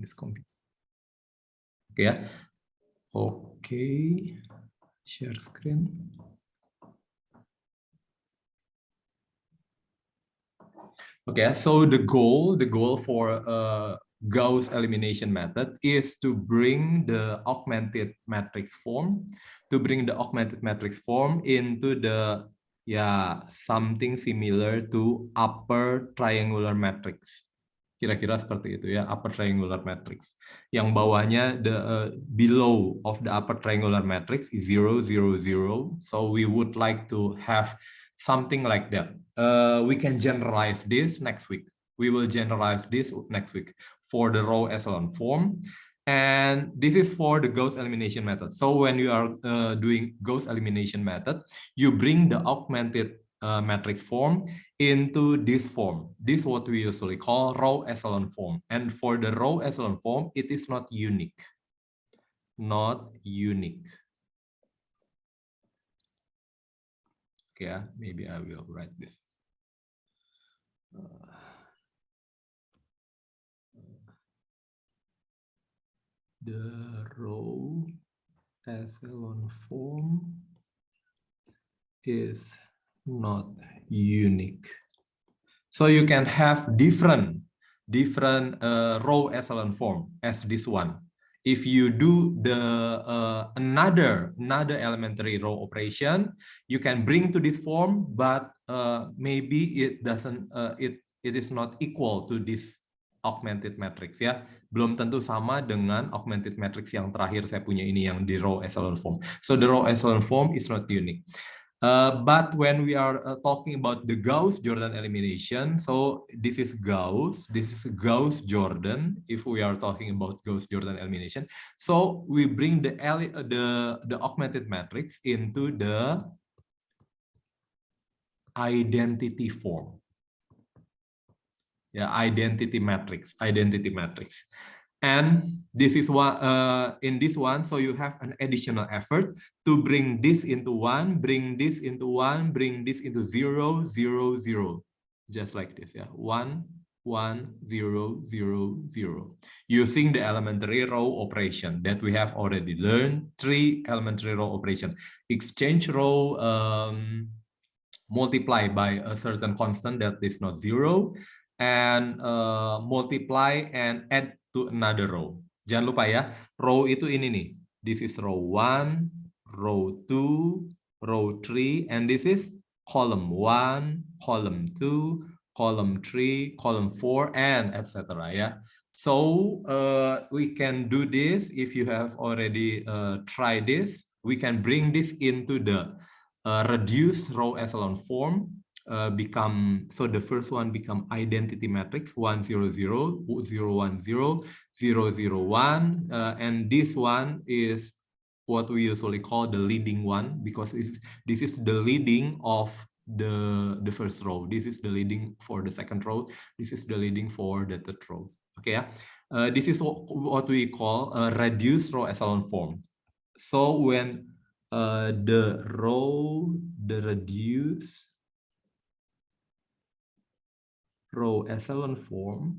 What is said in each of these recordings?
is confused. Oke ya. Oke. Share screen. Okay, so the goal for Gauss elimination method is to bring the augmented matrix form, into the something similar to upper triangular matrix. Kira-kira seperti itu ya, upper triangular matrix. Yang bawahnya below of the upper triangular matrix is 0, 0, 0. So we would like to have something like that. We can generalize this next week. We will generalize this next week for the row echelon form. And this is for the Gauss elimination method. So when you are doing Gauss elimination method, you bring the augmented matrix form into this form. This is what we usually call row echelon form. And for the row echelon form, it is not unique. Not unique. Okay, maybe I will write this. The row echelon form is not unique. So you can have different row echelon form as this one. If you do the another elementary row operation, you can bring to this form, but maybe it doesn't it is not equal to this augmented matrix ya. Belum tentu sama dengan augmented matrix yang terakhir saya punya ini yang di row echelon form. So the row echelon form is not unique. But when we are talking about the Gauss-Jordan elimination, so this is Gauss-Jordan. If we are talking about Gauss-Jordan elimination, so we bring the augmented matrix into the identity form. Yeah, identity matrix. And this is what in this one, so you have an additional effort to bring this into 1, bring this into 1, bring this into 0, 0, 0, just like this. Yeah, 1, 1, 0, 0, 0, using the elementary row operation that we have already learned. 3 elementary row operation: exchange row, multiply by a certain constant that is not 0, and multiply and add to another row. Jangan lupa ya, row itu ini nih. This is row 1, row 2, row 3, and this is column 1, column 2, column 3, column 4, and etc. ya. So we can do this if you have already tried this. We can bring this into the reduced row echelon form. So the first one become identity matrix 1, 0, 0, 0, 1, 0, 0, 0, 1, and this one is what we usually call the leading one, because this is the leading of the first row. This is the leading for the second row. This is the leading for the third row. Okay, yeah. This is what we call a reduced row echelon form. So when the reduced row echelon form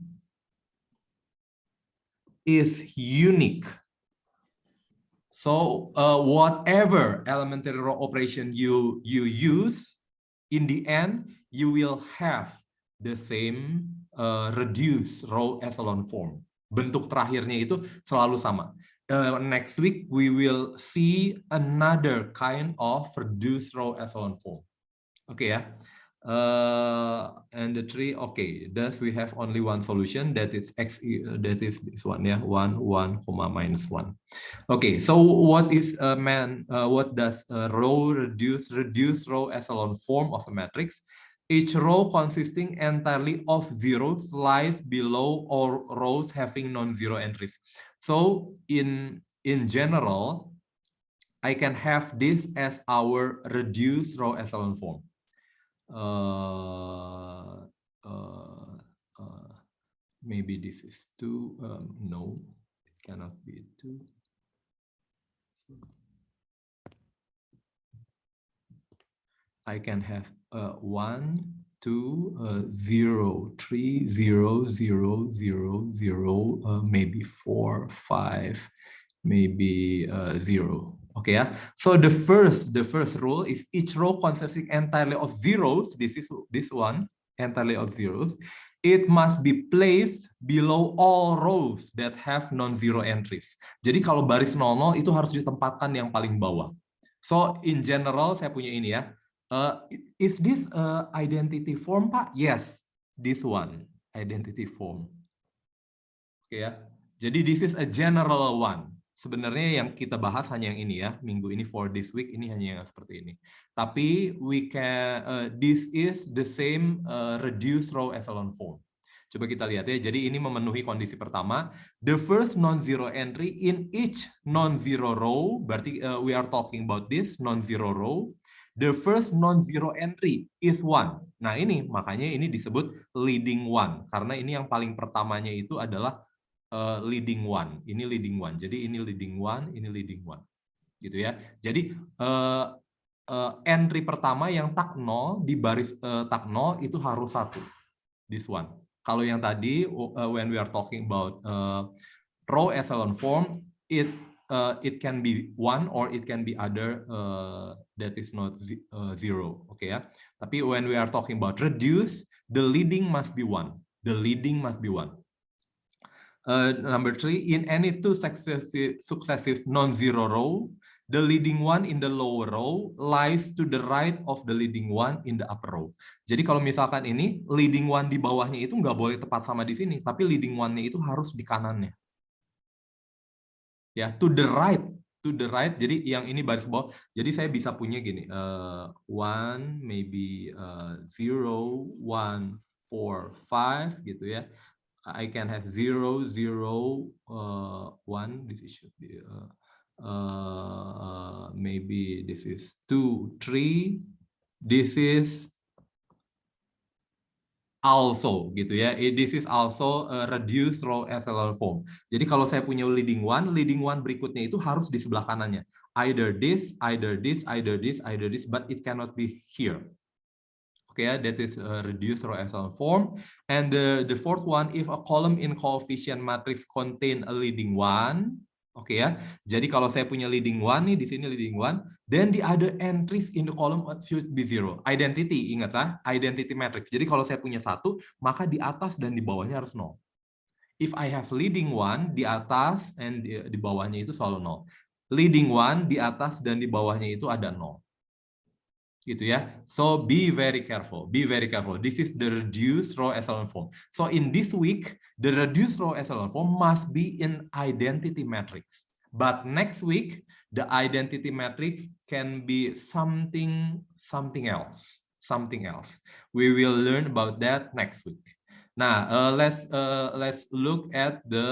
is unique. So whatever elementary row operation you use, in the end you will have the same reduced row echelon form. Bentuk terakhirnya itu selalu sama. Next week we will see another kind of reduced row echelon form. Okay, ya. And the 3, okay, thus we have only one solution, that is x, that is this one, yeah, 1, 1, minus 1. Okay, so what is what does a row reduced row echelon form of a matrix? Each row consisting entirely of zeros lies below all rows having non-zero entries. So in general, I can have this as our reduced row echelon form. Maybe this is 2. No, it cannot be 2. So I can have 1, 2, 0, 3, 0, 0, 0, 0, maybe 4, 5, maybe 0. Okay, yeah. So the first rule is each row consisting entirely of zeros. This one entirely of zeros. It must be placed below all rows that have non-zero entries. Jadi kalau baris 00 itu harus ditempatkan yang paling bawah. So in general saya punya ini ya. Is this identity form, Pak? Yes, this one identity form. Oke ya. Jadi this is a general one. Sebenarnya yang kita bahas hanya yang ini ya, minggu ini for this week ini hanya yang seperti ini. Tapi we can this is the same reduced row echelon form. Coba kita lihat ya. Jadi ini memenuhi kondisi pertama. The first non-zero entry in each non-zero row, berarti we are talking about this non-zero row. The first non-zero entry is 1. Nah ini makanya ini disebut leading one karena ini yang paling pertamanya itu adalah leading one, ini leading one. Jadi ini leading one, ini leading one, gitu ya. Jadi entry pertama yang tak 0 di baris tak 0 itu harus 1, this one. Kalau yang tadi when we are talking about row echelon form, it can be 1 or it can be other that is not 0, okay ya. Tapi when we are talking about reduce, the leading must be 1. The leading must be 1. Number 3, in any two successive non-zero row, the leading one in the lower row lies to the right of the leading one in the upper row. Jadi kalau misalkan ini leading one di bawahnya itu nggak boleh tepat sama di sini, tapi leading one-nya itu harus di kanannya. Ya, to the right. Jadi yang ini baris bawah. Jadi saya bisa punya gini, 1, maybe 0, 1, 4, 5 gitu ya. I can have 0, 0, 1. This should be maybe this is 2, 3. This is also gitu ya. This is also a reduced row echelon form. Jadi kalau saya punya leading one berikutnya itu harus di sebelah kanannya. Either this, either this, either this, either this, but it cannot be here. Okay, that is a reduced row echelon form. And the fourth one, if a column in coefficient matrix contain a leading one, oke ya. Jadi kalau saya punya leading one nih, di sini leading one, then the other entries in the column should be 0. Identity, ingat lah, identity matrix. Jadi kalau saya punya 1, maka di atas dan di bawahnya harus 0. If I have leading one, di atas and di bawahnya itu selalu 0. Leading one, di atas dan di bawahnya itu ada 0. Gitu ya. So be very careful. Be very careful. This is the reduced row echelon form. So in this week, the reduced row echelon form must be in identity matrix. But next week, the identity matrix can be something else. Something else. We will learn about that next week. Nah, let's look at the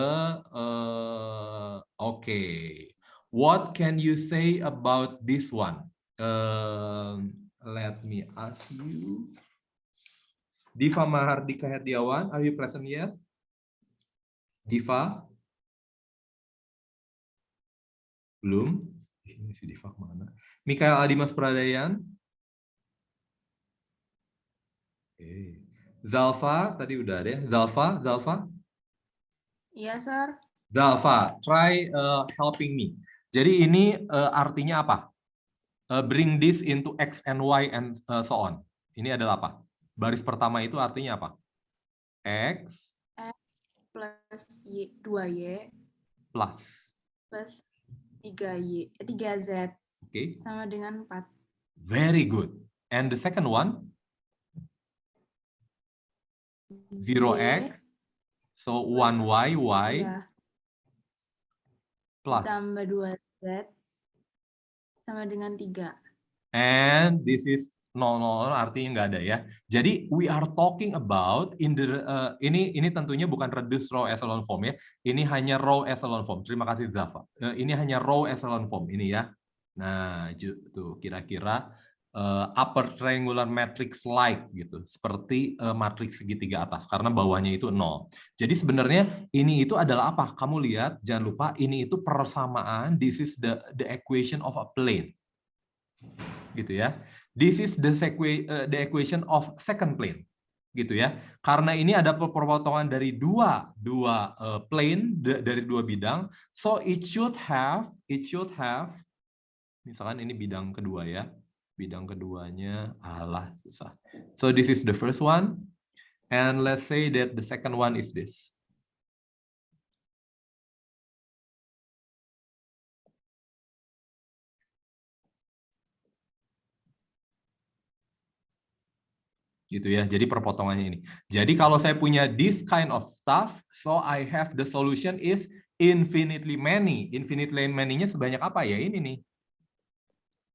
okay. What can you say about this one? Let me ask you. Diva Mahardika Herdiawan, are you present yet? Diva? Belum? Ini si Diva kemana? Mikael Adimas Pradayan? Okay. Zalfa, tadi udah ada ya? Zalfa? Iya, Sir. Zalfa, try helping me. Jadi ini artinya apa? Bring this into X and Y and so on. Ini adalah apa? Baris pertama itu artinya apa? X plus Y, 2Y plus 3Y, 3Z. Okay. Sama dengan 4. Very good. And the second one? 0x. So 1y, y. Ya. Plus. Tambah 2Z. Sama dengan 3. And this is no, artinya nggak ada ya. Jadi we are talking about in the ini tentunya bukan reduced row echelon form ya. Ini hanya row echelon form. Terima kasih Zafa. Ini hanya row echelon form ini ya. Nah, tuh kira-kira upper triangular matrix like gitu. Seperti matriks segitiga atas karena bawahnya itu 0. Jadi sebenarnya ini itu adalah apa? Kamu lihat, jangan lupa ini itu persamaan. This is the equation of a plane. Gitu ya. This is the equation of second plane. Gitu ya. Karena ini ada perpotongan dari dua plane, dari dua bidang. So it should have misalkan ini bidang kedua ya. Bidang keduanya susah. So this is the first one, and let's say that the second one is this. Gitu ya. Jadi perpotongannya ini. Jadi kalau saya punya this kind of stuff, so I have the solution is infinitely many. Infinitely many-nya sebanyak apa ya? Ini nih.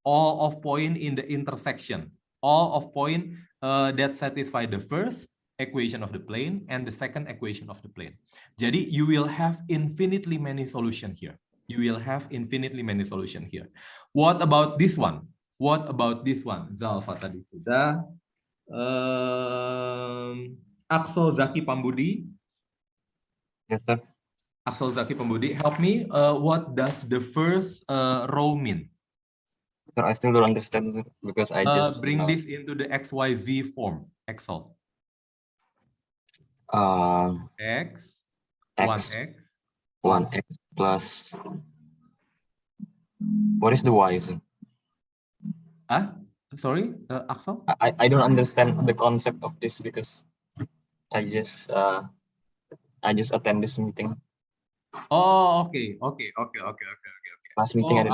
All of point in the intersection. All of point that satisfy the first equation of the plane and the second equation of the plane. Jadi you will have infinitely many solution here. You will have infinitely many solution here. What about this one? What about this one? Zalfa tadi sudah. Axel Zaki Pambudi. Yes, sir. Axel Zaki Pambudi, help me. What does the first row mean? Sir, I still don't understand because I just bring this into the XYZ form. Excel. X, 1x plus. What is the y, sir? Sorry, Axel? I don't understand the concept of this because I just attend this meeting. Oh, okay. Last meeting, so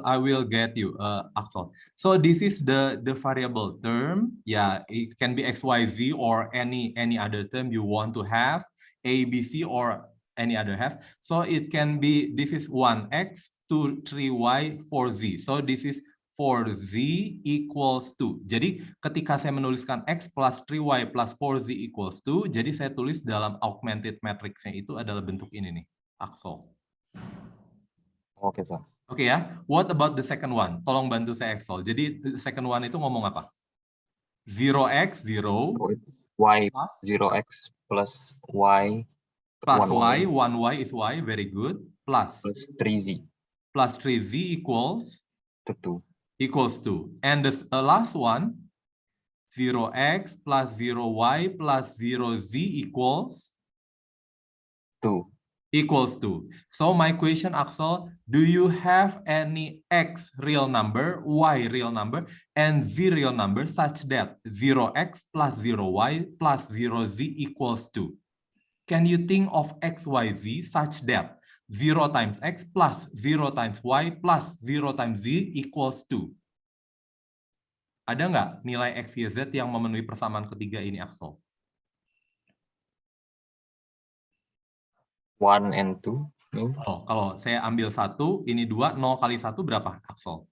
I will get you, Axel. So this is the variable term. Yeah, it can be XYZ or any other term you want to have, A, B, C, or any other have. So it can be, this is 1x, 2, 3y, 4z. So this is 4z equals 2. Jadi ketika saya menuliskan x plus 3y plus 4z equals 2, jadi saya tulis dalam augmented matrixnya itu adalah bentuk ini nih, Axel. Oke, Pak. Oke ya. What about the second one? Tolong bantu saya Excel. Jadi second one itu ngomong apa? 0x 0 y plus 0x plus y plus 1y is y, very good. Plus 3z. Plus 3z equals 2. Equals 2. And the last one, 0x plus 0y plus 0z equals 2. Equals 2. So my question, Axel, do you have any x real number, y real number, and z real number such that 0x plus 0y plus 0z equals 2? Can you think of x, y, z such that 0 times x plus 0 times y plus 0 times z equals 2? Ada nggak nilai x, y, z yang memenuhi persamaan ketiga ini, Axel? 1 and 2. Oh, kalau saya ambil 1, ini 2, 0 kali 1 berapa, Axel?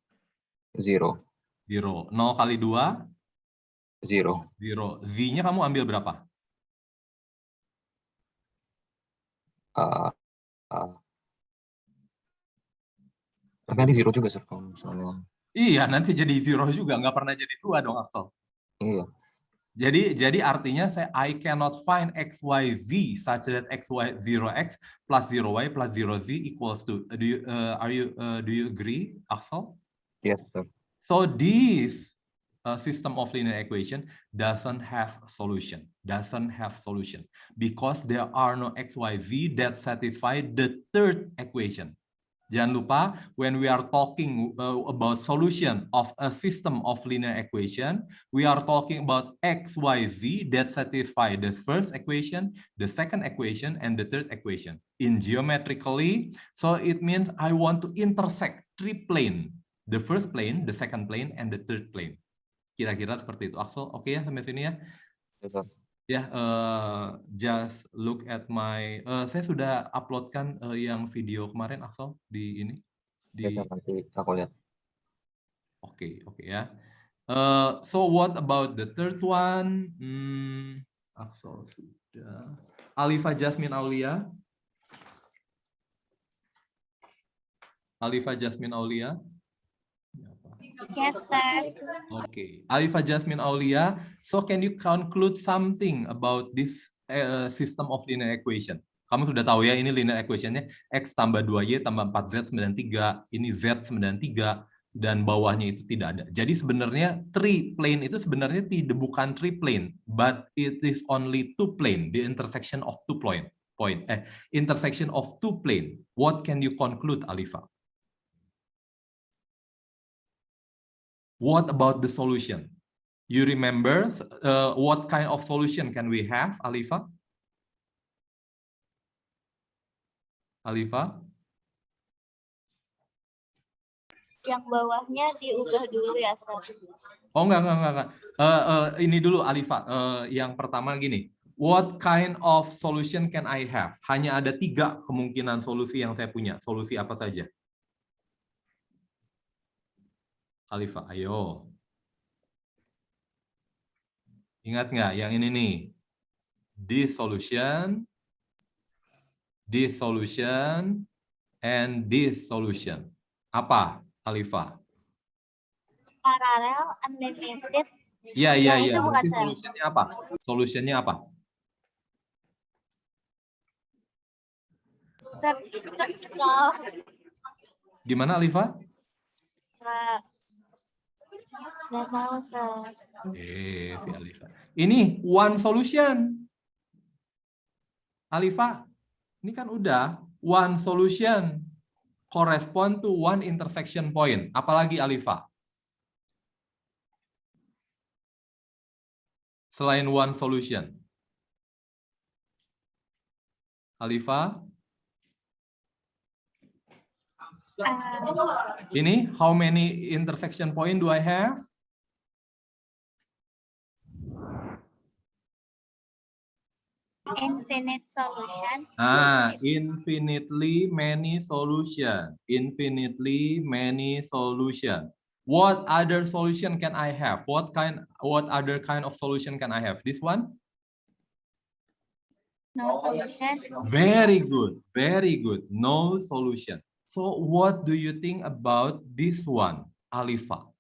0. 0. 0 kali 2? 0. 0. Z-nya kamu ambil berapa? Nanti 0 juga, sir, kalau misalnya. Iya, nanti jadi 0 juga. Nggak pernah jadi 2 dong, Axel. Iya. Jadi artinya I cannot find x, y, z such that x, y, 0x plus 0y plus 0z equals to. Do you agree, Axel? Yes, sir. So this system of linear equation doesn't have solution. Because there are no x, y, z that satisfy the third equation. Jangan lupa, when we are talking about solution of a system of linear equation, we are talking about x, y, z that satisfy the first equation, the second equation, and the third equation. In geometrically, so it means I want to intersect 3 planes. The first plane, the second plane, and the third plane. Kira-kira seperti itu. Axel, oke ya sampai sini ya? Yes, sir. Ya, just look at my. Saya sudah uploadkan yang video kemarin, Axel, di ini. Ya, nanti aku lihat. Oke ya. So what about the third one? Axel sudah. Alifa Jasmine Aulia. Yes, sir. Okay, Alifa Jasmine Aulia. So can you conclude something about this system of linear equation? Kamu sudah tahu ya, ini linear equation-nya X tambah 2Y tambah 4Z 93. Ini Z 93. dan bawahnya itu tidak ada. Jadi sebenarnya three plane itu sebenarnya bukan three plane, but it is only two plane, the intersection of two intersection of two plane. What can you conclude, Alifa? What about the solution? You remember what kind of solution can we have, Alifa? Alifa? Yang bawahnya diubah dulu ya, Sir. Oh, enggak. Ini dulu, Alifa. Yang pertama gini. What kind of solution can I have? Hanya ada 3 kemungkinan solusi yang saya punya. Solusi apa saja? Alifa, ayo. Ingat nggak yang ini nih? This solution, and this solution. Apa, Alifa? Paralel, unlimited. Iya. Itu bukan, Berarti Sir. solutionnya apa? Solutionnya apa? Sir, Gimana, Alifa? nggak tahu, Sir. Si Alifa. Ini one solution. Alifa, ini kan udah one solution correspond to one intersection point. Apalagi Alifa? Selain one solution. Alifa? Ini how many intersection point do I have? Infinite solution. Infinitely many solution. Infinitely many solution. What other solution can I have? What other kind of solution can I have? This one? No solution. Very good. No solution. So what do you think about this one, Alifa?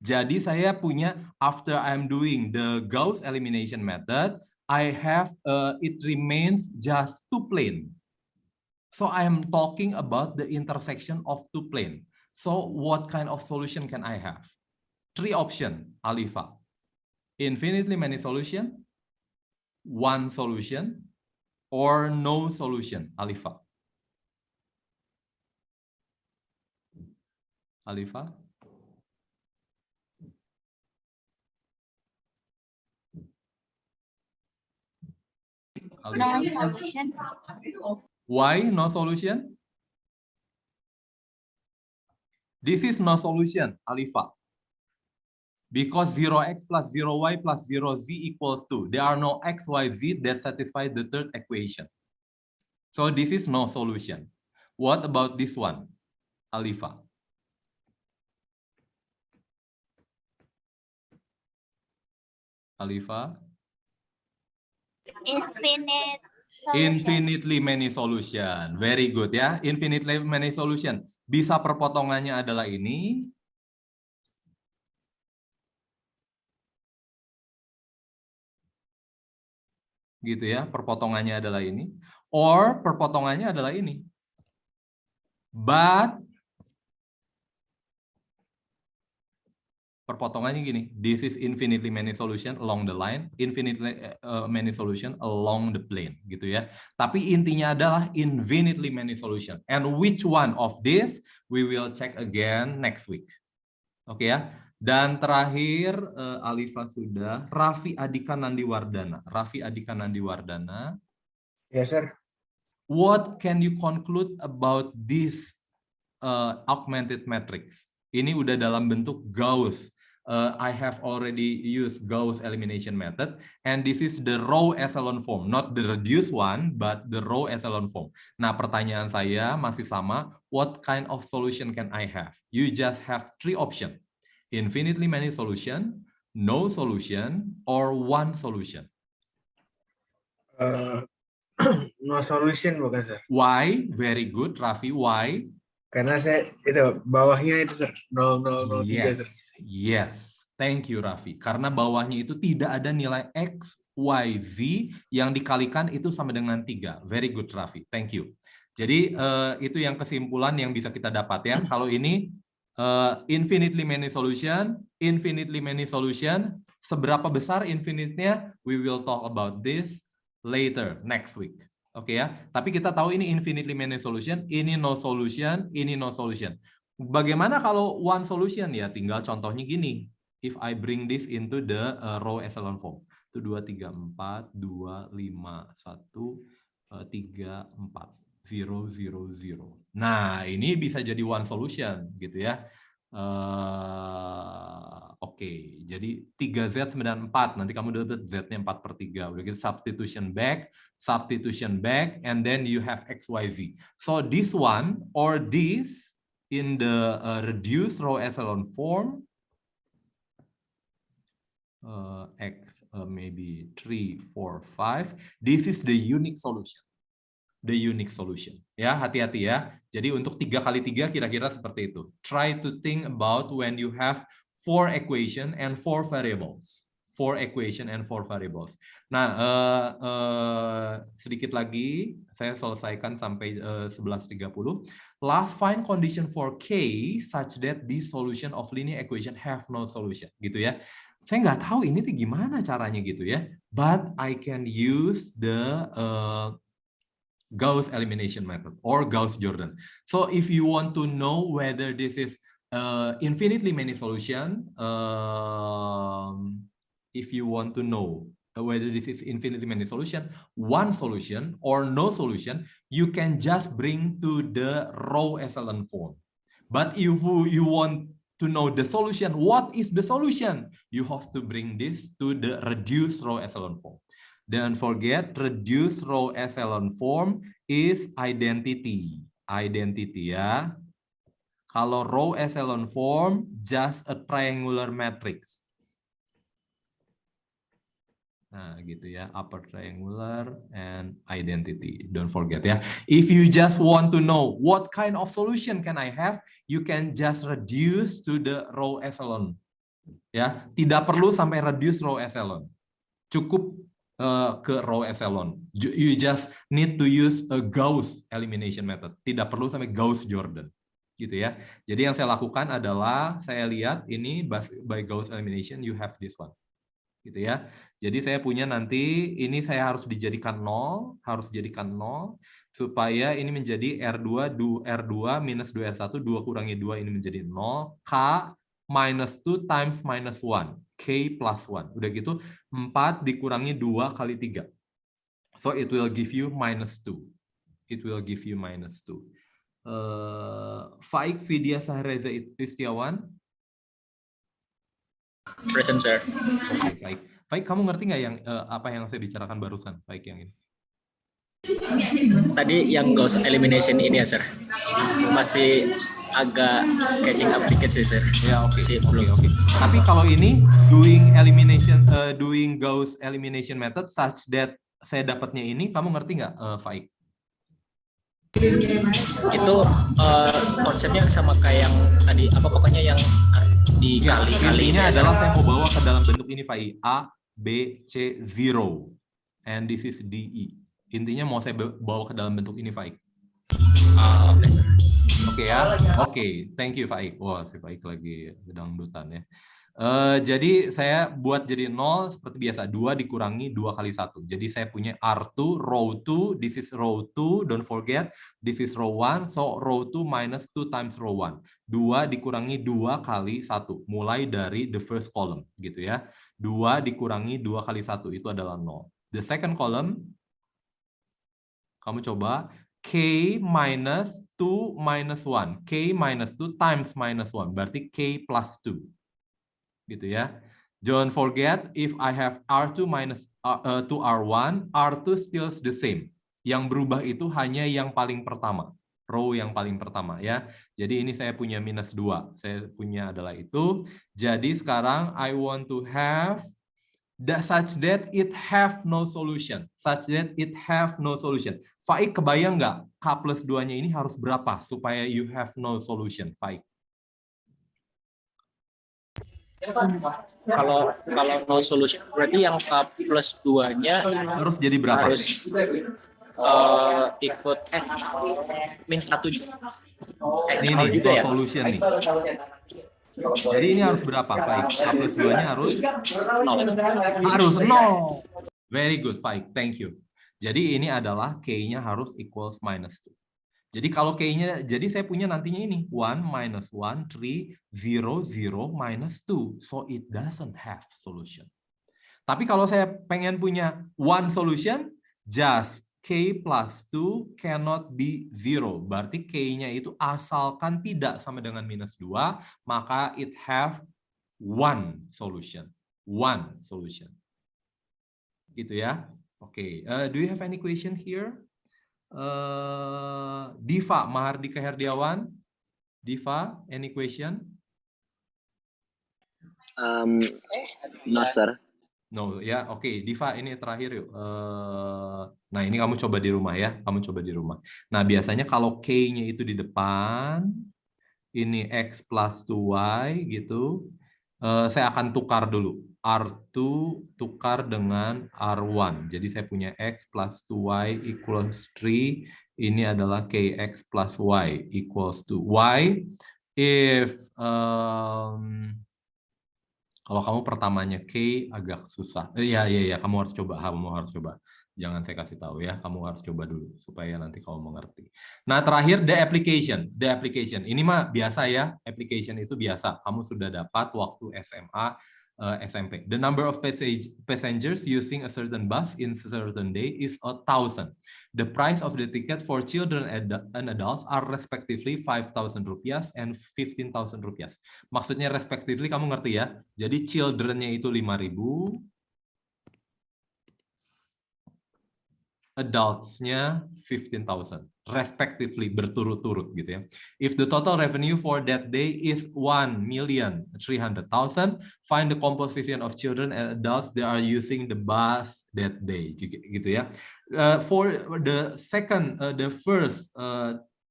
Jadi saya punya, after I'm doing the Gauss elimination method, I have, it remains just two plane. So I am talking about the intersection of two plane. So what kind of solution can I have? 3 option, Alifa. Infinitely many solution, one solution, or no solution, Alifa. Alifa? No solution. Why no solution? This is no solution, Alifa. Because 0x plus 0y plus 0z equals 2. There are no x, y, z that satisfy the third equation. So this is no solution. What about this one, Alifa? Alifa? Infinite solution. Infinitely many solution. Very good ya. Infinitely many solution. Bisa perpotongannya adalah ini. Gitu ya. Perpotongannya adalah ini. Or perpotongannya adalah ini. But perpotongannya gini. This is infinitely many solution along the line. Infinitely many solution along the plane. Gitu ya. Tapi intinya adalah infinitely many solution. And which one of this we will check again next week. Oke ya. Dan terakhir Alifa sudah. Raffi Adhika Nandiwardana. Raffi Adhika Nandiwardana. Yes, sir. What can you conclude about this augmented matrix? Ini udah dalam bentuk Gauss. I have already used Gauss elimination method, and this is the raw echelon form, not the reduced one, but the raw echelon form. Nah, pertanyaan saya masih sama. What kind of solution can I have? You just have 3 options: infinitely many solution, no solution, or one solution. No solution bukan, sir? Why? Very good, Raffi. Why? Karena saya itu bawahnya itu, sir, 0003, sir. Yes. Thank you, Raffi. Karena bawahnya itu tidak ada nilai X, Y, Z yang dikalikan itu sama dengan 3. Very good, Raffi. Thank you. Jadi itu yang kesimpulan yang bisa kita dapat ya. Kalau ini Infinitely many solution. Seberapa besar infinite-nya? We will talk about this later, next week. Oke ya. Tapi kita tahu ini infinitely many solution, ini no solution, ini no solution. Bagaimana kalau one solution? Ya tinggal contohnya gini. If I bring this into the row echelon form. Itu 2, 3, 4, 2, 5, 1, 3, 4. 0, 0, 0. Nah, ini bisa jadi one solution, gitu ya. Oke, jadi 3Z 94. Nanti kamu dapat Z-nya 4/3. Udah gitu substitution back, and then you have XYZ. So this one or this in the reduced row echelon form, maybe 3, 4, 5. This is the unique solution. The unique solution. Ya, hati-hati ya. Jadi untuk 3 kali 3 kira-kira seperti itu. Try to think about when you have 4 equation and 4 variables. 4 equation and 4 variables. Nah, sedikit lagi saya selesaikan sampai 11:30. Last, find condition for K such that the solution of linear equation have no solution. Gitu ya. Saya nggak tahu ini tuh gimana caranya gitu ya. But I can use the Gauss elimination method or Gauss-Jordan. So if you want to know whether this is infinitely many solution, if you want to know whether this is infinitely many solution, one solution or no solution, you can just bring to the row echelon form. But if you want to know the solution, what is the solution? You have to bring this to the reduced row echelon form. Don't forget, reduced row echelon form is identity. Identity ya. Kalau row echelon form, just a triangular matrix. Nah, gitu ya. Upper triangular and identity. Don't forget ya. If you just want to know what kind of solution can I have, you can just reduce to the row echelon. Ya, tidak perlu sampai reduce row echelon. Cukup ke row echelon. You just need to use a Gauss elimination method. Tidak perlu sampai Gauss-Jordan. Gitu ya. Jadi yang saya lakukan adalah saya lihat ini by Gauss elimination you have this one. Gitu ya. Jadi saya punya nanti ini saya harus dijadikan 0, supaya ini menjadi R2 minus 2R1, 2 kurangi 2 ini menjadi 0, K minus 2 times minus 1. K plus 1. Udah gitu, 4 dikurangi 2 kali 3. So, it will give you minus 2. It will give you minus 2. Faik Vidya Sahreza Istiawan. Present, sir. Okay, Faik, kamu ngerti nggak yang apa yang saya bicarakan barusan? Faik yang ini. Tadi yang Gauss elimination ini ya, sir. Masih agak catching up dikit sih, sir. Ya, oke. Belum. Tapi kalau ini doing elimination, doing Gauss elimination method such that saya dapatnya ini, kamu ngerti nggak, Faik? Itu konsepnya sama kayak yang tadi, apa pokoknya yang dikali-kali ini ya, adalah saya mau bawa ke dalam bentuk ini, Faik. A, B, C, 0. And this is D, E. Intinya mau saya bawa ke dalam bentuk ini, Faik. Oke ya, oke, thank you Faik. Wah, si Faik lagi dangdutan ya. Jadi saya buat jadi 0 seperti biasa, 2 dikurangi 2 kali 1. Jadi saya punya R2, row 2, this is row 2, don't forget, this is row 1, so row 2 minus 2 times row 1. 2 dikurangi 2 kali 1, mulai dari the first column, gitu ya. 2 dikurangi 2 kali 1, itu adalah 0. The second column, kamu coba, K minus 2 minus 1. K minus 2 times minus 1. Berarti K plus 2. Gitu ya. Don't forget, if I have R2 minus 2R1, R2 still the same. Yang berubah itu hanya yang paling pertama. Row yang paling pertama ya. Jadi ini saya punya minus 2. Saya punya adalah itu. Jadi sekarang I want to have such that it have no solution. Such that it have no solution. Faik, kebayang nggak K plus 2-nya ini harus berapa supaya you have no solution, Faik? Kalau no solution berarti yang K plus 2-nya harus jadi berapa? ikut min 1 Ini nih, juga ya. solution nih. Jadi ini harus berapa, Faik? A plus 2-nya harus? Harus 0. Very good, Faik. Thank you. Jadi ini adalah K-nya harus equals minus 2. Jadi kalau K-nya, jadi saya punya nantinya ini. 1 minus 1, 3, 0, 0, minus 2. So it doesn't have solution. Tapi kalau saya pengen punya one solution, just K plus 2 cannot be 0. Berarti K-nya itu asalkan tidak sama dengan minus 2, maka it have one solution. One solution. Gitu ya. Oke. Do you have any question here? Diva, Mahardika Herdiawan. Diva, any question? No, sir. No, ya, oke. Diva, ini terakhir yuk. Nah, ini kamu coba di rumah ya. Kamu coba di rumah. Nah, biasanya kalau K-nya itu di depan, ini X plus 2Y gitu, saya akan tukar dulu. R2 tukar dengan R1. Jadi saya punya X plus 2Y equals 3. Ini adalah KX plus Y equals to Y. If kalau kamu pertamanya K agak susah. Iya, kamu harus coba. Jangan saya kasih tahu ya, kamu harus coba dulu supaya nanti kamu mengerti. Nah, terakhir the application. Ini mah biasa ya, application itu biasa. Kamu sudah dapat waktu SMA, SMP. The number of passengers using a certain bus in a certain day is 1,000. The price of the ticket for children and adults are respectively 5,000 rupiah and 15,000 rupiah. Maksudnya respectively kamu ngerti ya. Jadi children-nya itu 5.000, adults-nya 15,000. Respectively, berturut-turut gitu ya. If the total revenue for that day is 1,300,000, find the composition of children and adults that are using the bus that day, gitu ya. For the first,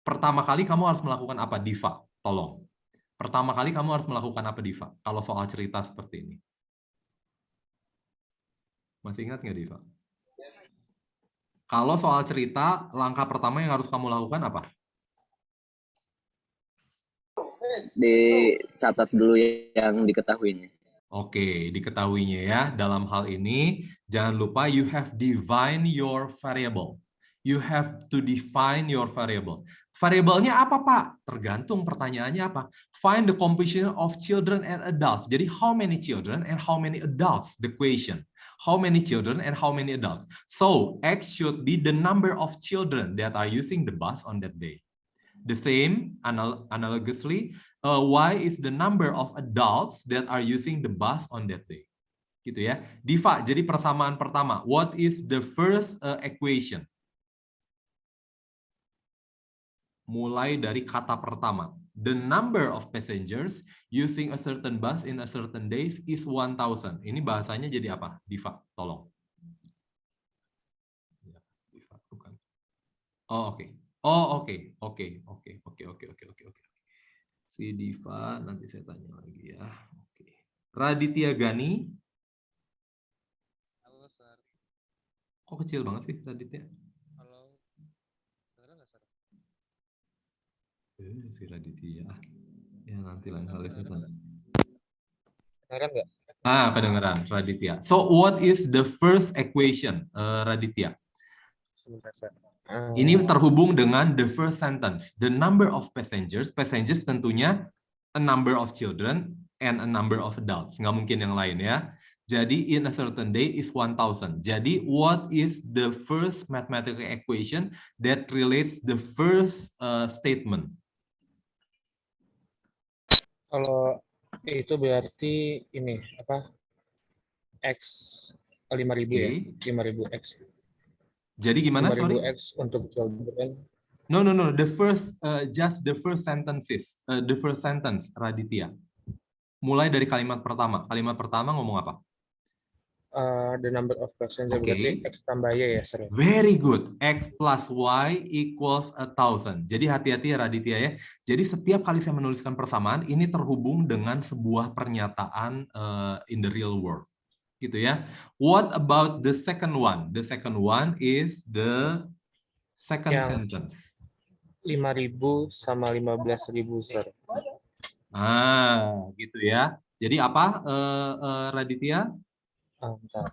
pertama kali kamu harus melakukan apa, Diva? Tolong. Pertama kali kamu harus melakukan apa, Diva? Kalau soal cerita seperti ini. Masih ingat nggak, Diva? Kalau soal cerita, langkah pertama yang harus kamu lakukan apa? Dicatat dulu yang diketahuinya. Oke, diketahuinya ya. Dalam hal ini, jangan lupa you have define your variable. You have to define your variable. Variabelnya apa, Pak? Tergantung pertanyaannya apa. Find the composition of children and adults. Jadi, how many children and how many adults? The question. How many children and how many adults? So, X should be the number of children that are using the bus on that day. The same, analogously, Y is the number of adults that are using the bus on that day. Gitu ya. Diva, jadi persamaan pertama. What is the first equation? Mulai dari kata pertama. The number of passengers using a certain bus in a certain days is 1,000. Ini bahasanya jadi apa? Diva, tolong. Oh, oke. Oke. Si Diva, nanti saya tanya lagi ya. Oke. Raditya Gani. Halo, Sir. Kok kecil banget sih, Raditya? Halo. Dengar nggak, Sir? Si Raditya. Ya, nanti lain kali saya tanya. Dengar nggak? Kedengeran, Raditya. So, what is the first equation, Raditya? Sebentar, Sir. Ini terhubung dengan the first sentence. The number of passengers tentunya a number of children and a number of adults. Nggak mungkin yang lain ya. Jadi in a certain day is 1,000. Jadi what is the first mathematical equation that relates the first statement? Kalau itu berarti ini apa? X 5.000 ya? 5.000 X. Jadi gimana? 5.000 Sorry. X untuk children. No. The first, just the first sentences. The first sentence, Raditya. Mulai dari kalimat pertama. Kalimat pertama ngomong apa? The number of passengers berarti X tambah Y ya, Sir. Very good. X plus Y equals 1,000. Jadi hati-hati ya, Raditya ya. Jadi setiap kali saya menuliskan persamaan, ini terhubung dengan sebuah pernyataan in the real world. Gitu ya. What about the second one? The second one is the Second Yang- sentence. 5.000 sama 15.000, sir. Gitu ya. Jadi apa, Raditya? Bentar.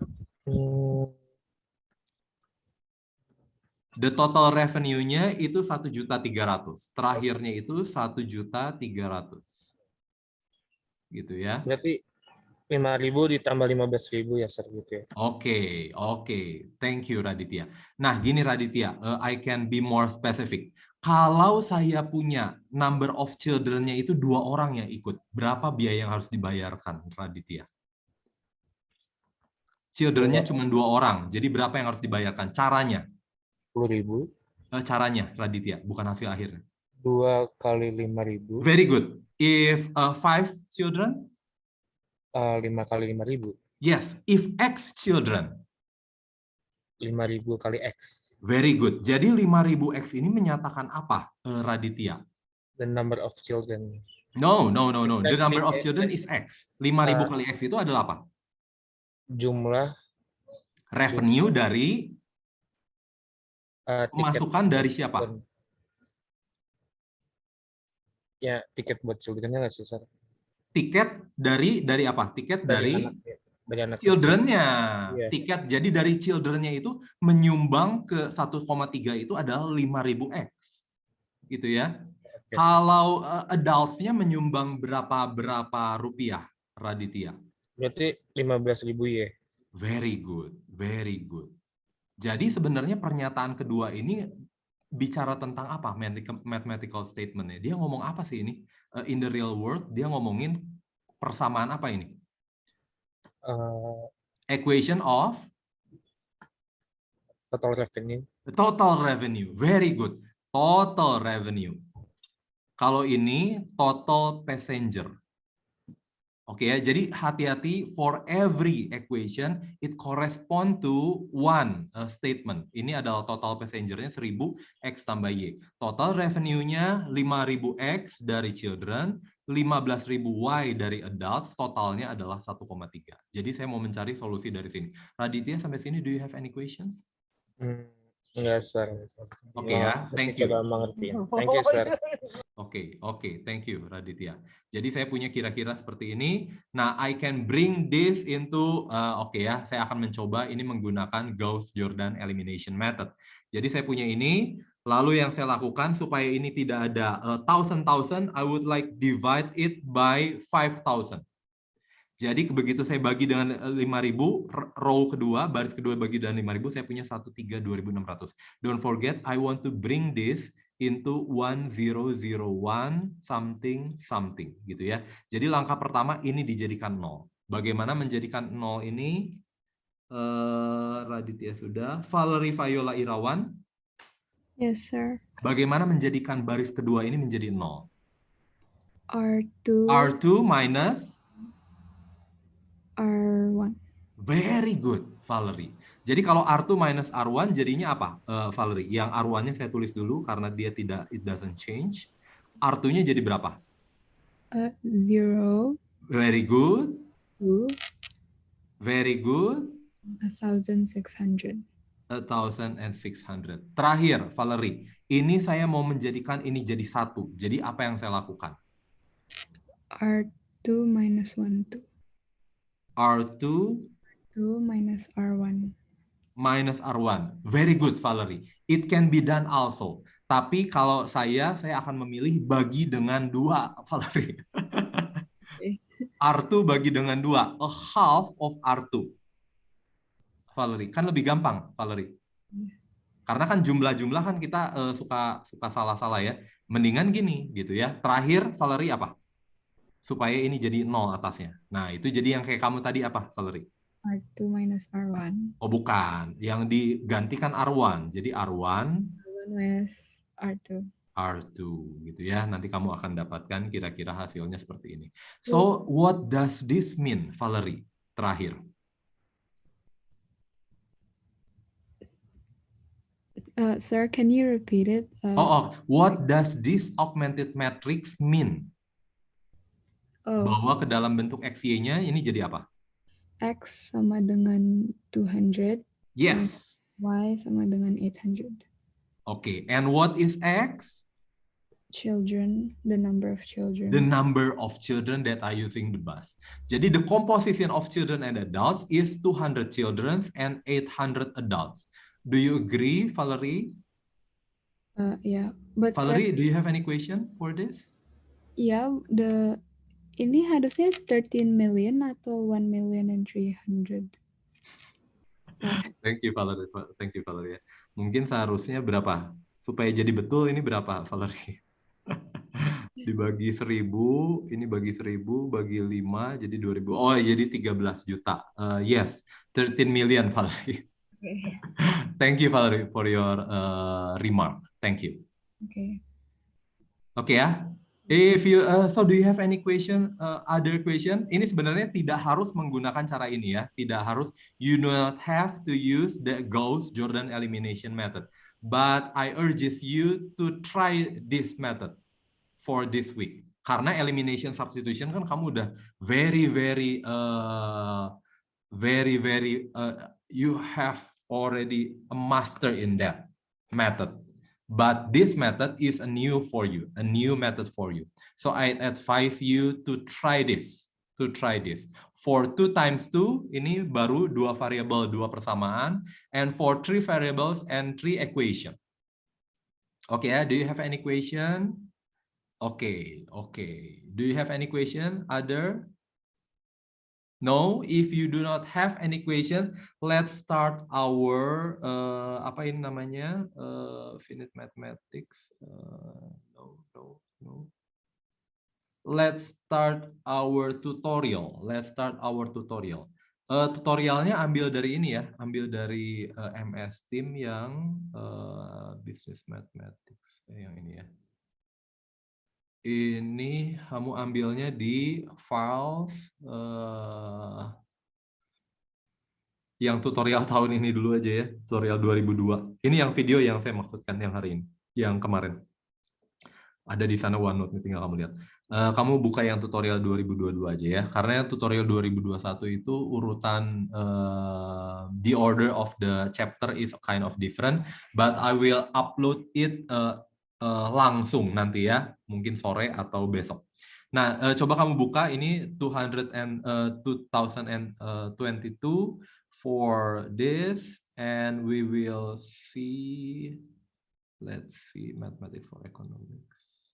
The total revenue-nya itu 1.300.000. Terakhirnya itu 1.300.000. Gitu ya. Berarti 5.000 ditambah 15.000 ya, sir, gitu ya. Oke. Thank you, Raditya. Nah, gini Raditya, I can be more specific. Kalau saya punya number of children-nya itu 2 orang yang ikut, berapa biaya yang harus dibayarkan, Raditya? Children-nya cuma 2 orang, jadi berapa yang harus dibayarkan? Caranya? 10.000. Caranya, Raditya, bukan hasil akhirnya. 2 kali 5.000. Very good. If 5 children? 5 kali 5.000. Yes. If X children? 5.000 kali X. Very good. Jadi 5.000X ini menyatakan apa, Raditya? The number of children. No. The That's number the- of children is X. 5.000 kali X itu adalah apa? Jumlah Revenue dari tiket pemasukan dari siapa? children. Ya, tiket buat children-nya nggak sih, sir? Tiket dari apa? Tiket dari anaknya. Dari anak children-nya. Iya. Tiket. Jadi dari children-nya itu menyumbang ke 1,3 itu adalah 5.000X. Gitu ya. Oke. Kalau adults-nya menyumbang berapa rupiah, Raditya? Berarti 15.000 ya. Very good. Jadi sebenarnya pernyataan kedua ini bicara tentang apa? Mathematical statement-nya. Dia ngomong apa sih ini? In the real world, dia ngomongin persamaan apa ini? Equation of Total revenue. total revenue. Very good. Total revenue. Kalau ini total passenger. Oke ya, jadi hati-hati, for every equation it correspond to one statement. Ini adalah total passenger-nya 1.000 X tambah Y. Total revenue-nya 5.000 X dari children, 15.000 Y dari adults, totalnya adalah 1,3. Jadi saya mau mencari solusi dari sini. Raditya, sampai sini do you have any questions? Enggak, sir. Oke ya, thank you. Coba mengerti. Thank you, sir. Oke, thank you Raditya. Jadi saya punya kira-kira seperti ini. Nah, I can bring this into, oke ya, saya akan mencoba ini menggunakan Gauss-Jordan elimination method. Jadi saya punya ini, lalu yang saya lakukan supaya ini tidak ada 1,000, I would like divide it by 5,000. Jadi begitu saya bagi dengan 5.000, row kedua, baris kedua bagi dengan 5.000, saya punya 13.2.600. Don't forget, I want to bring this into 1001 something gitu ya. Jadi langkah pertama ini dijadikan 0. Bagaimana menjadikan 0 ini? Raditya sudah. Valerie Viola Irawan. Yes, sir. Bagaimana menjadikan baris kedua ini menjadi 0? R2 minus R1. Very good, Valerie. Jadi kalau R2 minus R1 jadinya apa, Valerie? Yang R1-nya saya tulis dulu karena dia it doesn't change. R2-nya jadi berapa? 0. Very good. 2. Very good. 1,600. 1,600. Terakhir, Valerie. Ini saya mau menjadikan ini jadi 1. Jadi apa yang saya lakukan? R2 minus 1, 2. R2 minus R1. minus R1. Very good, Valerie. It can be done also. Tapi kalau saya akan memilih bagi dengan 2, Valerie. R2 bagi dengan 2. A half of R2. Valerie. Kan lebih gampang, Valerie. Karena kan jumlah-jumlah kan kita suka salah-salah ya. Mendingan gini gitu ya. Terakhir, Valerie apa? Supaya ini jadi 0 atasnya. Nah, itu jadi yang kayak kamu tadi apa, Valerie? R2 minus R1. Oh, bukan. Yang digantikan R1. Jadi R1 minus R2. R2 gitu ya. Nanti kamu akan dapatkan kira-kira hasilnya seperti ini. So, what does this mean, Valerie? Terakhir. Sir, can you repeat it? What does this augmented matrix mean? Bahwa ke dalam bentuk XY-nya ini jadi apa? X sama dengan 200. Yes. Y sama dengan 800. Okay, and what is X? Children, the number of children. The number of children that are using the bus. Jadi the composition of children and adults is 200 children and 800 adults. Do you agree, Valerie? Yeah, but Valerie, do you have any question for this? yeah, ini harusnya 13 million atau 1,300,000. Thank you, Valerie. Thank you, Valerie. Mungkin seharusnya berapa? Supaya jadi betul ini berapa, Valerie? Dibagi 1000, ini bagi 1000, bagi 5, jadi 2000. Oh, jadi 13 juta. Yes, 13 million, Valerie. Thank you, Valerie, for your remark. Thank you. Okay. Oke ya. If you so do you have any question, other question? Ini sebenarnya tidak harus menggunakan cara ini ya. Tidak harus. You do not have to use the Gauss-Jordan elimination method. But I urge you to try this method for this week. Karena elimination substitution kan kamu udah very you have already a master in that method. But this method is a new method for you. So I advise you to try this. For 2 times 2, ini baru 2 variabel, 2 persamaan. And for 3 variables and 3 equation. Okay, do you have any question? Okay. Do you have any question? Other? No, if you do not have any question, let's start our apa ini namanya finite mathematics. No. Let's start our tutorial. Tutorialnya ambil dari ini ya, ambil dari MS Team yang Business Mathematics yang ini ya. Ini kamu ambilnya di files yang tutorial tahun ini dulu aja ya, tutorial 2002. Ini yang video yang saya maksudkan yang hari ini, yang kemarin. Ada di sana OneNote, tinggal kamu lihat. Kamu buka yang tutorial 2022 aja ya, karena tutorial 2021 itu urutan the order of the chapter is kind of different, but I will upload it langsung nanti ya, mungkin sore atau besok. Nah, coba kamu buka ini 2022 for this, and we will see. Let's see mathematics for economics.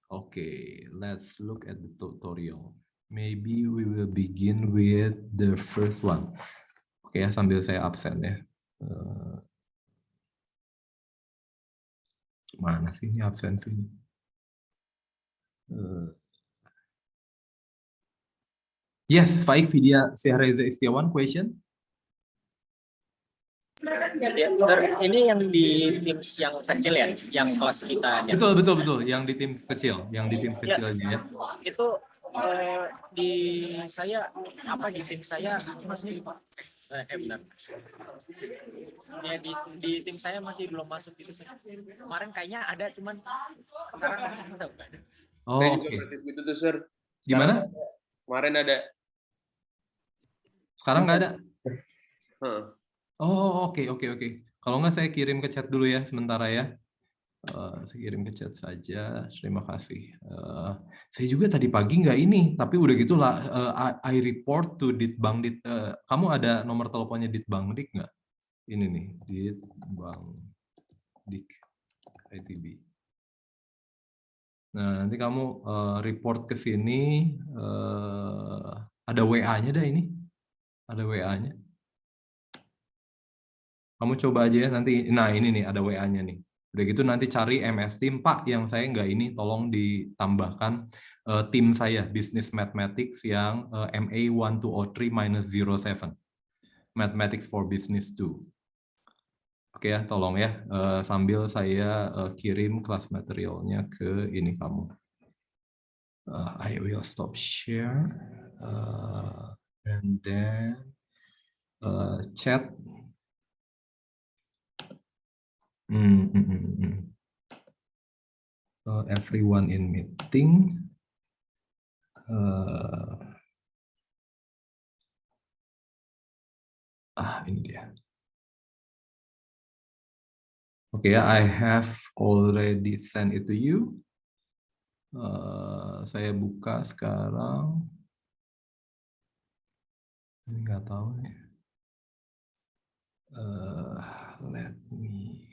Okay, let's look at the tutorial. Maybe we will begin with the first one. Oke ya, sambil saya absen ya. Mana sih ini absensinya? Yes, Faik Vidya Sehreza Istiawan, question? Ini yang di Teams yang kecil ya, yang kelas kita. Betul, yang di Teams kecil, aja ya. Itu di tim saya masih benar. Ya di tim saya masih belum masuk itu. Kemarin kayaknya ada, cuman sekarang enggak ada. Oh, oke. Gitu tuh, Sir. Gimana? Kemarin ada. Sekarang nggak ada? Huh. Oh, oke. Kalau nggak saya kirim ke chat dulu ya, sementara ya. Saya kirim ke chat saja. Terima kasih. Saya juga tadi pagi nggak ini, tapi udah gitulah. I report to Ditbangdik. Kamu ada nomor teleponnya Ditbangdik nggak? Ini nih, Ditbangdik ITB. Nah, nanti kamu report ke sini. Ada WA-nya dah ini. Ada WA-nya. Kamu coba aja ya nanti. Nah, ini nih ada WA-nya nih. Udah gitu nanti cari MS Team, Pak, yang saya nggak ini, tolong ditambahkan tim saya, Business Mathematics yang MA 1203-07. Mathematics for Business 2. Oke ya, tolong ya. Sambil saya kirim kelas materialnya ke ini kamu. I will stop share. And then chat. Everyone in meeting. Ini dia. Oke ya, I have already sent it to you. Saya buka sekarang. Ini nggak tahu nih. Let me.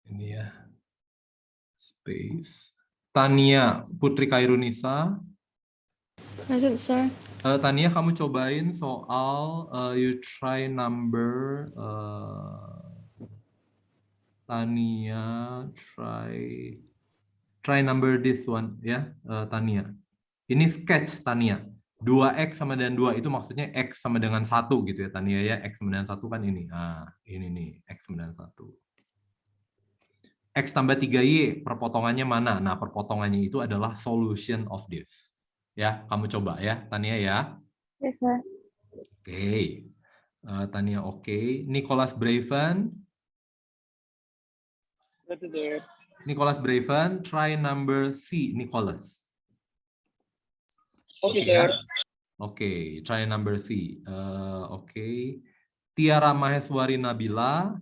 Ini ya. Space. Tania Putri Kairunisa. Present, sir. Tania, kamu cobain soal you try number. Tania try number this one ya, Tania. Ini sketch Tania. 2x sama dengan 2 itu maksudnya x sama dengan 1 gitu ya Tania ya. X sama dengan 1 kan ini. Nah, ini nih x sama dengan 1. X tambah 3y perpotongannya mana? Nah, perpotongannya itu adalah solution of this. Ya, kamu coba ya Tania ya. Yes, sir. Oke. Tania oke. Nicholas Braven. Nicholas Braven, try number C, Nicholas. Oke, sir. Oke, try number C. Oke. Tiara Maheswari Nabila.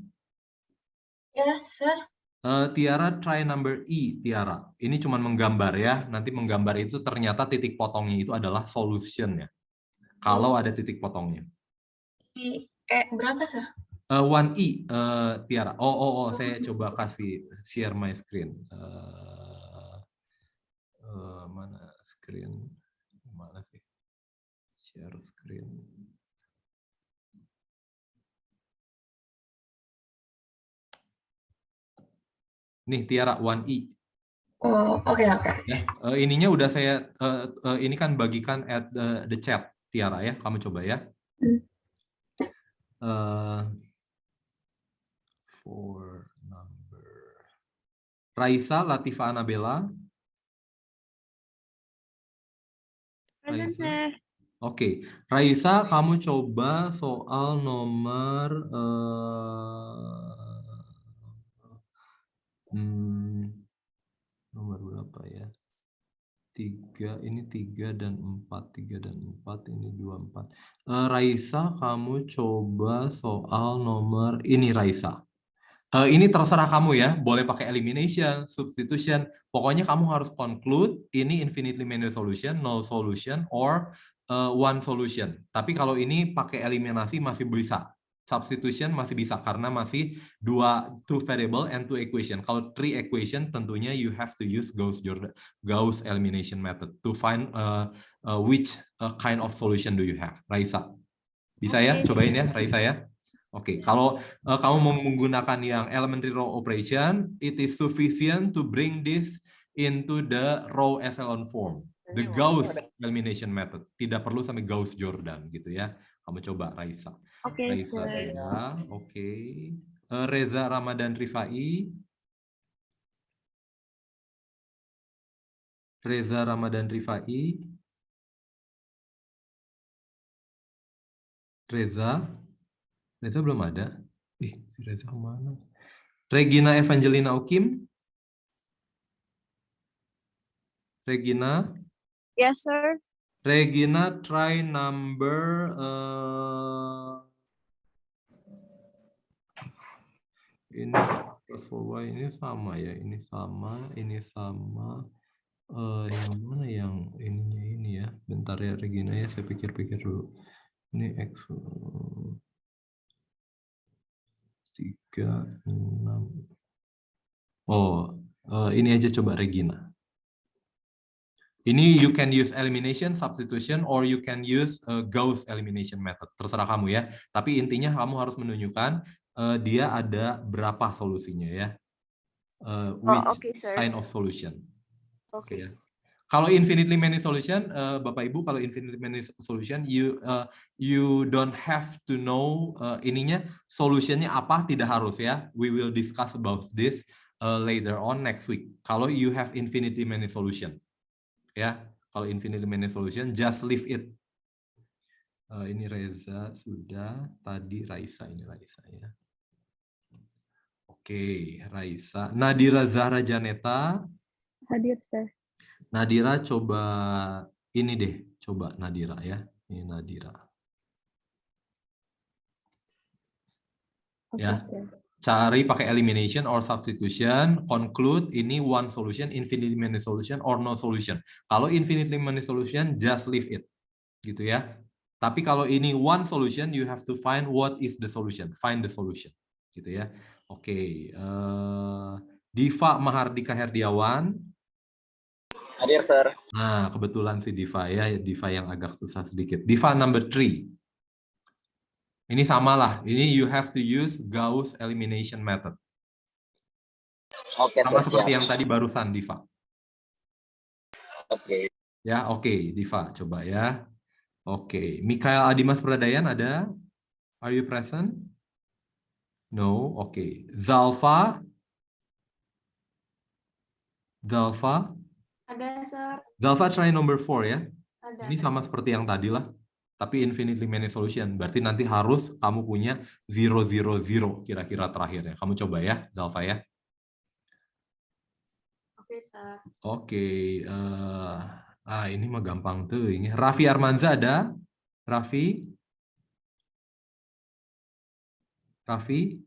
Ya, sir. Tiara, try number E, Tiara. Ini cuma menggambar ya. Nanti menggambar itu ternyata titik potongnya itu adalah solution ya. Kalau ada titik potongnya. Berapa, sir? 1E, Tiara. Saya coba kasih share my screen. Mana screen? Mana sih? Share screen. Nih Tiara 1E. Oh, oke. Ya, ininya udah saya ini kan bagikan at the chat Tiara ya. Kamu coba ya. For number Raisa Latifa Anabella. Present, sir. Oke, Raisa, kamu coba soal nomor nomor berapa ya? 3, ini 3 dan 4, 3 dan 4, ini 2, 4. Raisa, kamu coba soal nomor ini Raisa. Ini terserah kamu ya, boleh pakai elimination, substitution. Pokoknya kamu harus conclude ini infinitely many solution, no solution, or one solution. Tapi kalau ini pakai eliminasi masih bisa. Substitution masih bisa karena masih two variable and 2 equation. Kalau 3 equation tentunya you have to use Gauss elimination method to find which kind of solution do you have. Raisa, bisa ya? Cobain ya Raisa ya. Oke, kalau kamu mau menggunakan yang elementary row operation, it is sufficient to bring this into the row echelon form. The Gauss elimination method. Tidak perlu sampai Gauss-Jordan gitu ya. Kamu coba Raisa. Oke, Raisa sir. sudah. Oke. Reza Ramadan Rifai. Reza Ramadan Rifai. Reza belum ada. Si Reza kemana? Regina Evangelina Ukim. Regina. Yes, sir. Regina, try number. Ini for Y ini sama ya. Ini sama. Ini sama. Yang mana yang ininya ini ya? Bentar ya Regina ya. Saya pikir-pikir dulu. Ini X. 3, 6. Ini aja coba Regina. Ini you can use elimination, substitution, or you can use Gauss elimination method. Terserah kamu ya. Tapi intinya kamu harus menunjukkan dia ada berapa solusinya ya. Which kind of solution. Oke. Ya. Kalau infinitely many solution, Bapak Ibu, kalau infinitely many solution, you don't have to know ininya solutionnya apa, tidak harus ya. We will discuss about this later on next week. Kalau you have infinitely many solution, ya. Kalau infinitely many solution, just leave it. Ini Reza sudah, tadi Raisa, ini Raisa ya. Oke, Raisa. Nadira Zahra Janeta. Hadir, sir. Nadira coba ini deh, coba Nadira ya. Ini Nadira. Okay, Ya. sir. Cari pakai elimination or substitution. Conclude ini one solution, infinitely many solution, or no solution. Kalau infinitely many solution, just leave it. Gitu ya. Tapi kalau ini one solution, you have to find what is the solution. Find the solution. Gitu ya. Oke. Diva Mahardika Herdiawan. Hadir, sir. Nah, kebetulan si Diva ya. Diva yang agak susah sedikit. Diva number 3. Ini samalah. Ini you have to use Gauss elimination method. Oke, Sama sir. seperti Siap. yang tadi barusan, Diva. Oke. Ya, oke, Diva, coba ya. Oke, Mikael Adimas Pradayan ada? Are you present? No, oke. Zalfa? Zalfa? Ada, sir. Zalfa try number 4 ya. Ada. Ini sama seperti yang tadi lah. Tapi infinitely many solution. Berarti nanti harus kamu punya 0, 0, 0 kira-kira terakhir ya. Kamu coba ya, Zalfa ya. Oke, sir. Oke. Ini mah gampang tuh. Ini Raffi Armanza ada? Raffi? Raffi?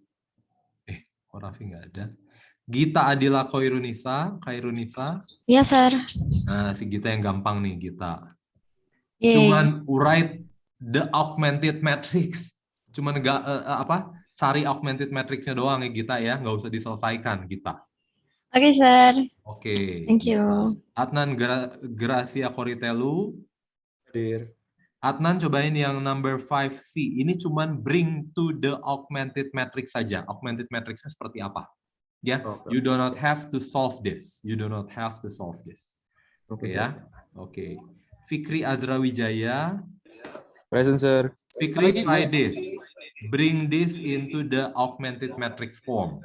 Kok Raffi nggak ada? Gita Adila Khairunisa. Iya, sir. Nah, si Gita yang gampang nih, Gita. Yeay. Cuman write the augmented matrix. Cuman cari augmented matrixnya doang ya Gita ya, nggak usah diselesaikan Gita. Oke, sir. Oke. Thank you. Adnan Gracia Koritelu. Hadir. Adnan cobain yang number 5C. Ini cuman bring to the augmented matrix saja. Augmented matrixnya seperti apa? Ya, you do not have to solve this. Oke ya. Oke. Fikri Azra Wijaya. Present, sir. Fikri, try this. Bring this into the augmented matrix form.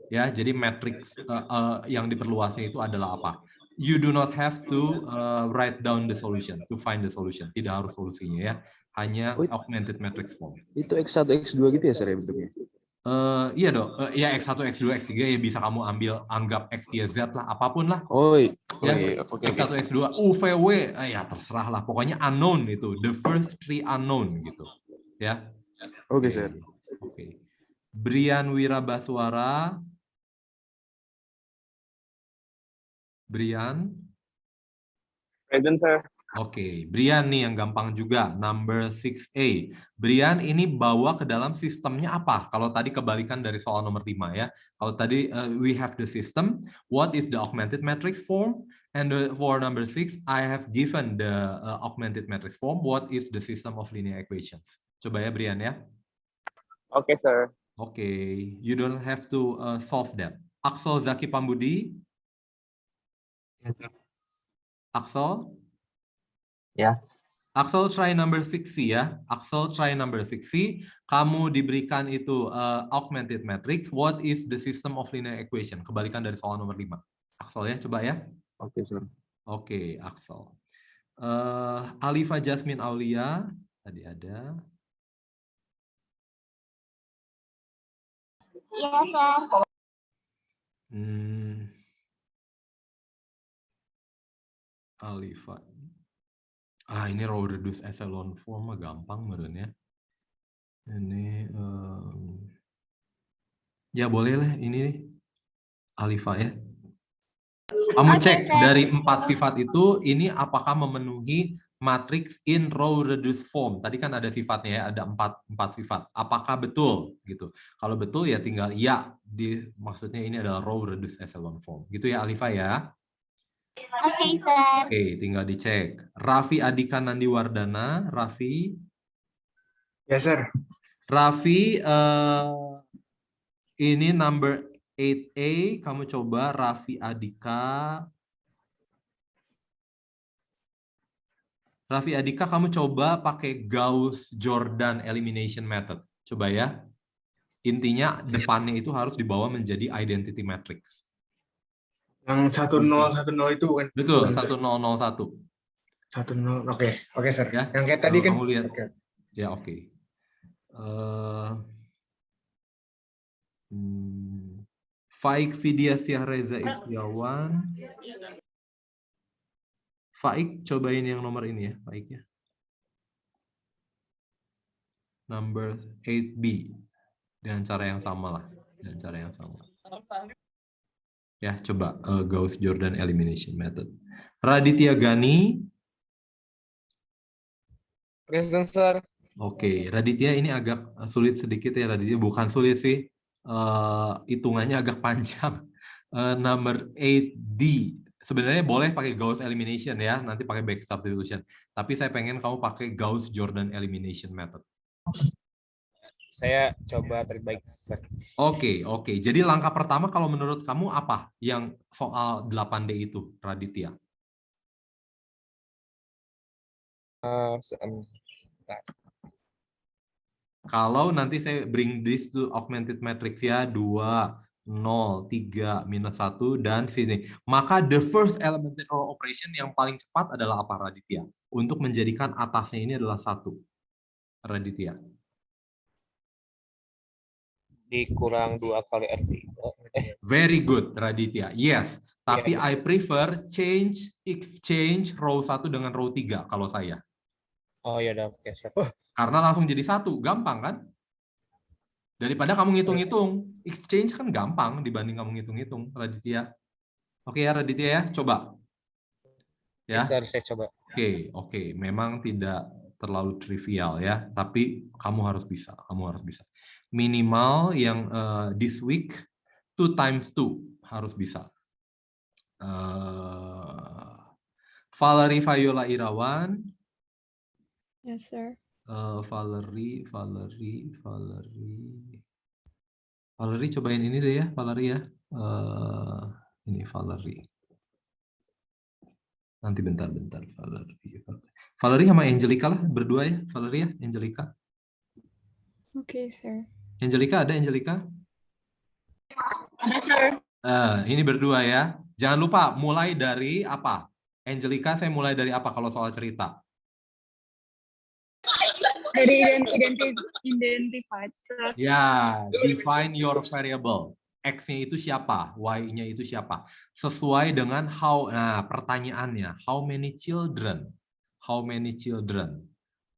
Ya, jadi matrix yang diperluasnya itu adalah apa? You do not have to write down the solution to find the solution. Tidak harus solusinya ya. Hanya augmented matrix form. Itu X1, X2 gitu ya, sir, bentuknya? Iya dong. Ya X1, X2, X3 ya bisa kamu anggap X, Y, Z lah, apapun lah. Iya. Oke. X1, X2, UVW, ya terserah lah. Pokoknya unknown itu, the first 3 unknown gitu. Ya. Oke, sir. Oke. Brian Wirabaswara. Brian. Present, sir. Oke, Brian nih yang gampang juga, number 6A. Brian ini bawa ke dalam sistemnya apa? Kalau tadi kebalikan dari soal nomor 5 ya. Kalau tadi we have the system, what is the augmented matrix form? And for number 6, I have given the augmented matrix form, what is the system of linear equations? Coba ya Brian ya. Oke, sir. Oke, you don't have to solve that. Axel Zaki Pambudi. Axel? Ya. Axel try number 6C ya. Axel try number 6C. Kamu diberikan itu augmented matrix. What is the system of linear equation? Kebalikan dari soal nomor 5. Axel ya, coba ya. Oke, sir. Oke, Axel. Alifa Jasmine Aulia. Tadi ada. Iya, sir. Alifa. Ini row reduce echelon form mah gampang meren ya. Ini ya boleh lah ini Alifa ya. Kamu cek dari 4 sifat itu ini apakah memenuhi matrix in row reduce form. Tadi kan ada sifatnya ya, ada 4 sifat. Apakah betul gitu. Kalau betul ya tinggal ya maksudnya ini adalah row reduce echelon form. Gitu ya Alifa ya. Oke, sir. Oke, tinggal dicek. Raffi Adika Nandiwardana, Raffi. Ya, sir. Raffi, ini number 8A, kamu coba Raffi Adika. Raffi Adika, kamu coba pakai Gauss-Jordan elimination method. Coba ya. Intinya depannya itu harus dibawa menjadi identity matrix. Yang 1010 itu kan? Betul, 1001. 10, oke, sir. Ya, Yang kayak tadi kan? kamu lihat. Oke. Ya, oke. Faik Vidya Reza Istiawan. Faik, cobain yang nomor ini ya, Faik ya. Number 8B. Dengan cara yang sama lah. dengan cara yang sama. Ya, coba Gauss-Jordan elimination method. Raditya Gani. Present, sir. Oke, Raditya ini agak sulit sedikit ya Raditya. Bukan sulit sih, hitungannya agak panjang. Number 8D. Sebenarnya boleh pakai Gauss elimination ya, nanti pakai back substitution. Tapi saya pengen kamu pakai Gauss-Jordan elimination method. Saya coba terbaik, sir. Oke. Jadi langkah pertama kalau menurut kamu apa yang soal 8D itu, Raditya? Sebentar. Kalau nanti saya bring this to augmented matrix ya, 2, 0, 3, minus 1, dan sini. Maka the first elementary row operation yang paling cepat adalah apa, Raditya? Untuk menjadikan atasnya ini adalah 1. Raditya. Dikurang 2 kali RT. Very good, Raditya. Yes, tapi I prefer exchange row 1 dengan row 3 kalau saya. Oh ya udah, oke, sir. Karena langsung jadi 1, gampang kan? Daripada kamu ngitung-ngitung, exchange kan gampang dibanding kamu ngitung-ngitung, Raditya. Oke ya, Raditya ya, coba. Ya. Sir, saya coba. Oke. Memang tidak terlalu trivial ya, tapi kamu harus bisa. Minimal yang this week 2 times 2 harus bisa. Valerie Viola Irawan. Yes, sir. Valerie, cobain ini deh ya, Valerie ya. Ini Valerie. Nanti bentar, Valerie sama Angelica lah, berdua ya, Valerie ya, Angelica. Okay, sir. Angelica ada, Angelica? Ada, sir. Ini berdua ya. Jangan lupa mulai dari apa? Angelica, saya mulai dari apa kalau soal cerita? Dari identified, sir. Ya, define your variable. X-nya itu siapa? Y-nya itu siapa? Sesuai dengan how, nah pertanyaannya, how many children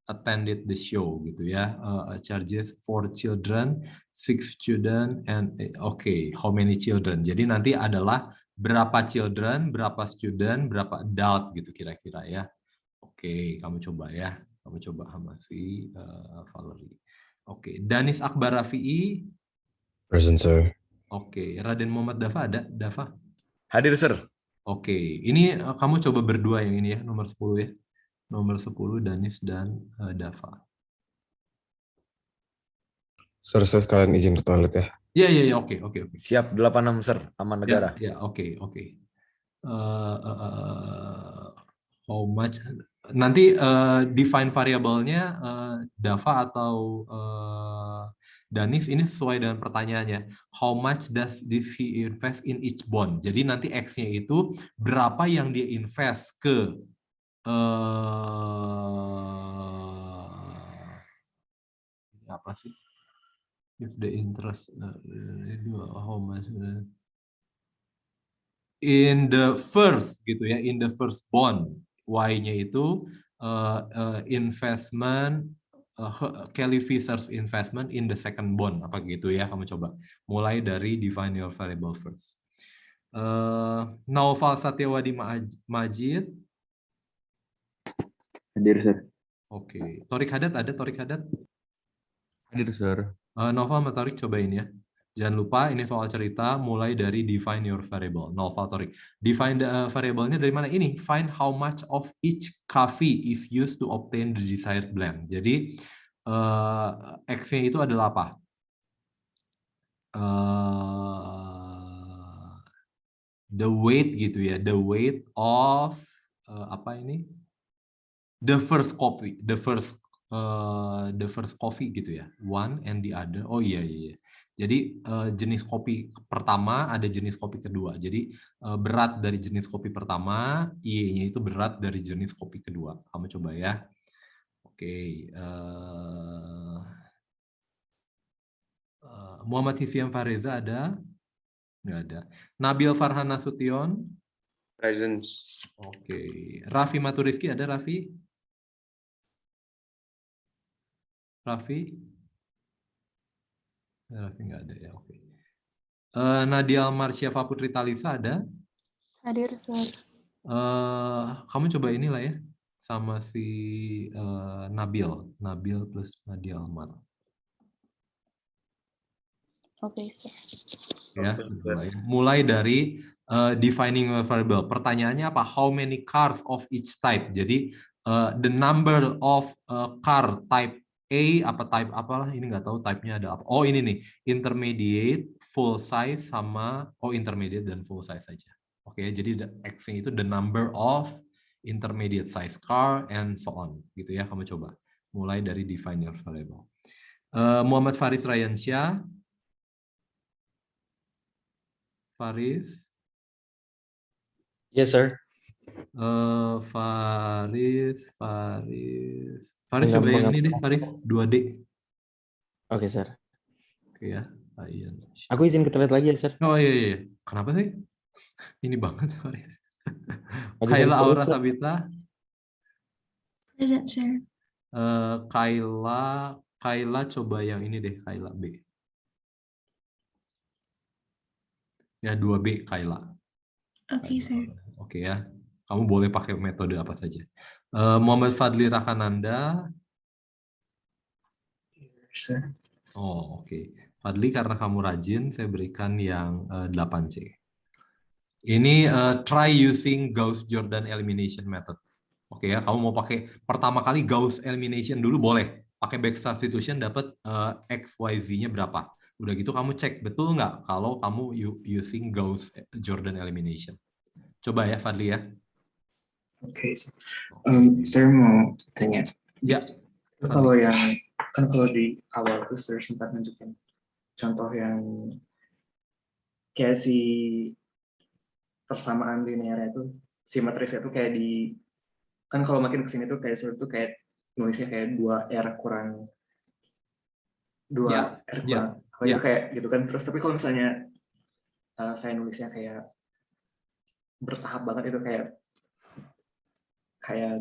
attended the show gitu ya. Charges 4 children, 6 student, and how many children. Jadi nanti adalah berapa children, berapa student, berapa adult gitu kira-kira ya. Oke, kamu coba ya. Kamu coba sama si Valerie. Oke, Danis Akbar Rafi'i. Present, sir. Oke, Raden Muhammad Dafa ada? Dafa? Hadir, sir. Oke, ini kamu coba berdua yang ini ya, nomor 10 ya. Nomor 10 Danis dan Dafa. Sir, saya sekalian izin ke toilet ya. Iya, oke. Siap, 86, sir. Aman negara. Ya, oke. How much? Nanti define variabelnya Dafa atau Danis ini sesuai dengan pertanyaannya. How much does he invest in each bond? Jadi nanti X-nya itu berapa yang dia invest ke apa sih? If the interest how much in the first gitu ya, in the first bond, Y-nya itu investment, Kelly Fisher's investment in the second bond, apa gitu ya, kamu coba. Mulai dari define your variable first. Naufal Satyawadi Majid. Hadir, sir. Oke. Torik Hadat ada, Torik Hadat? Hadir, sir. Naufal sama Torik cobain ya. Jangan lupa ini soal cerita mulai dari define your variable. Naufal, Torik. Define the variable-nya dari mana? Ini, find how much of each coffee is used to obtain the desired blend. Jadi, X-nya itu adalah apa? The weight gitu ya. The weight of, apa ini? The first coffee. The first coffee gitu ya. One and the other. Oh iya. Jadi jenis kopi pertama ada jenis kopi kedua. Jadi berat dari jenis kopi pertama, Y-nya itu berat dari jenis kopi kedua. Kamu coba ya. Oke. Muhammad Hisiam Fareza ada? Nggak ada. Nabil Farhan Nasution? Present. Oke. Raffi Maturiski ada, Raffi? Raffi nggak ada ya, oke. Nadia Marsyafa Putri Talisa ada? Hadir, sir. Kamu coba inilah ya, sama si Nabil plus Nadia Almar. Okay, sir. Ya, mulai dari defining a variable. Pertanyaannya apa? How many cars of each type? Jadi the number of car type A apa type apalah ini nggak tahu type-nya ada apa. Oh ini nih intermediate, full size sama intermediate dan full size saja. Oke, jadi X itu the number of intermediate size car and so on gitu ya. Kamu coba mulai dari define your variable. Muhammad Faris Ryansyah. Faris. Yes, sir. Faris coba yang ini deh, Faris 2D. Oke, sir. Oke ya, Ayan. Aku izin ke toilet lagi ya, sir. Oh iya. Kenapa sih? Ini banget Faris. Lagi Kayla dari Aura perut, sir. Sabita. Present, sir. Kayla coba yang ini deh, Kayla B. Ya 2B Kayla. Oke, sir. Oke ya. Kamu boleh pakai metode apa saja. Muhammad Fadli Rakananda. Oh, oke. Fadli, karena kamu rajin, saya berikan yang 8C. Ini try using Gauss-Jordan elimination method. Oke ya, kamu mau pakai pertama kali Gauss elimination dulu boleh. Pakai back substitution dapat X, Y, Z-nya berapa. Udah gitu kamu cek betul nggak kalau kamu using Gauss-Jordan elimination. Coba ya Fadli ya. Oke, saya mau tanya. Ya. Kalau yang kan kalau di awal tuh saya sempat nunjukin contoh yang kayak si persamaan linearnya itu simetrisnya itu kayak di kan kalau makin kesini tuh kayak saya tuh kayak nulisnya kayak 2R kurang 2R kurang itu kayak gitu kan. Terus tapi kalau misalnya saya nulisnya kayak bertahap banget itu kayak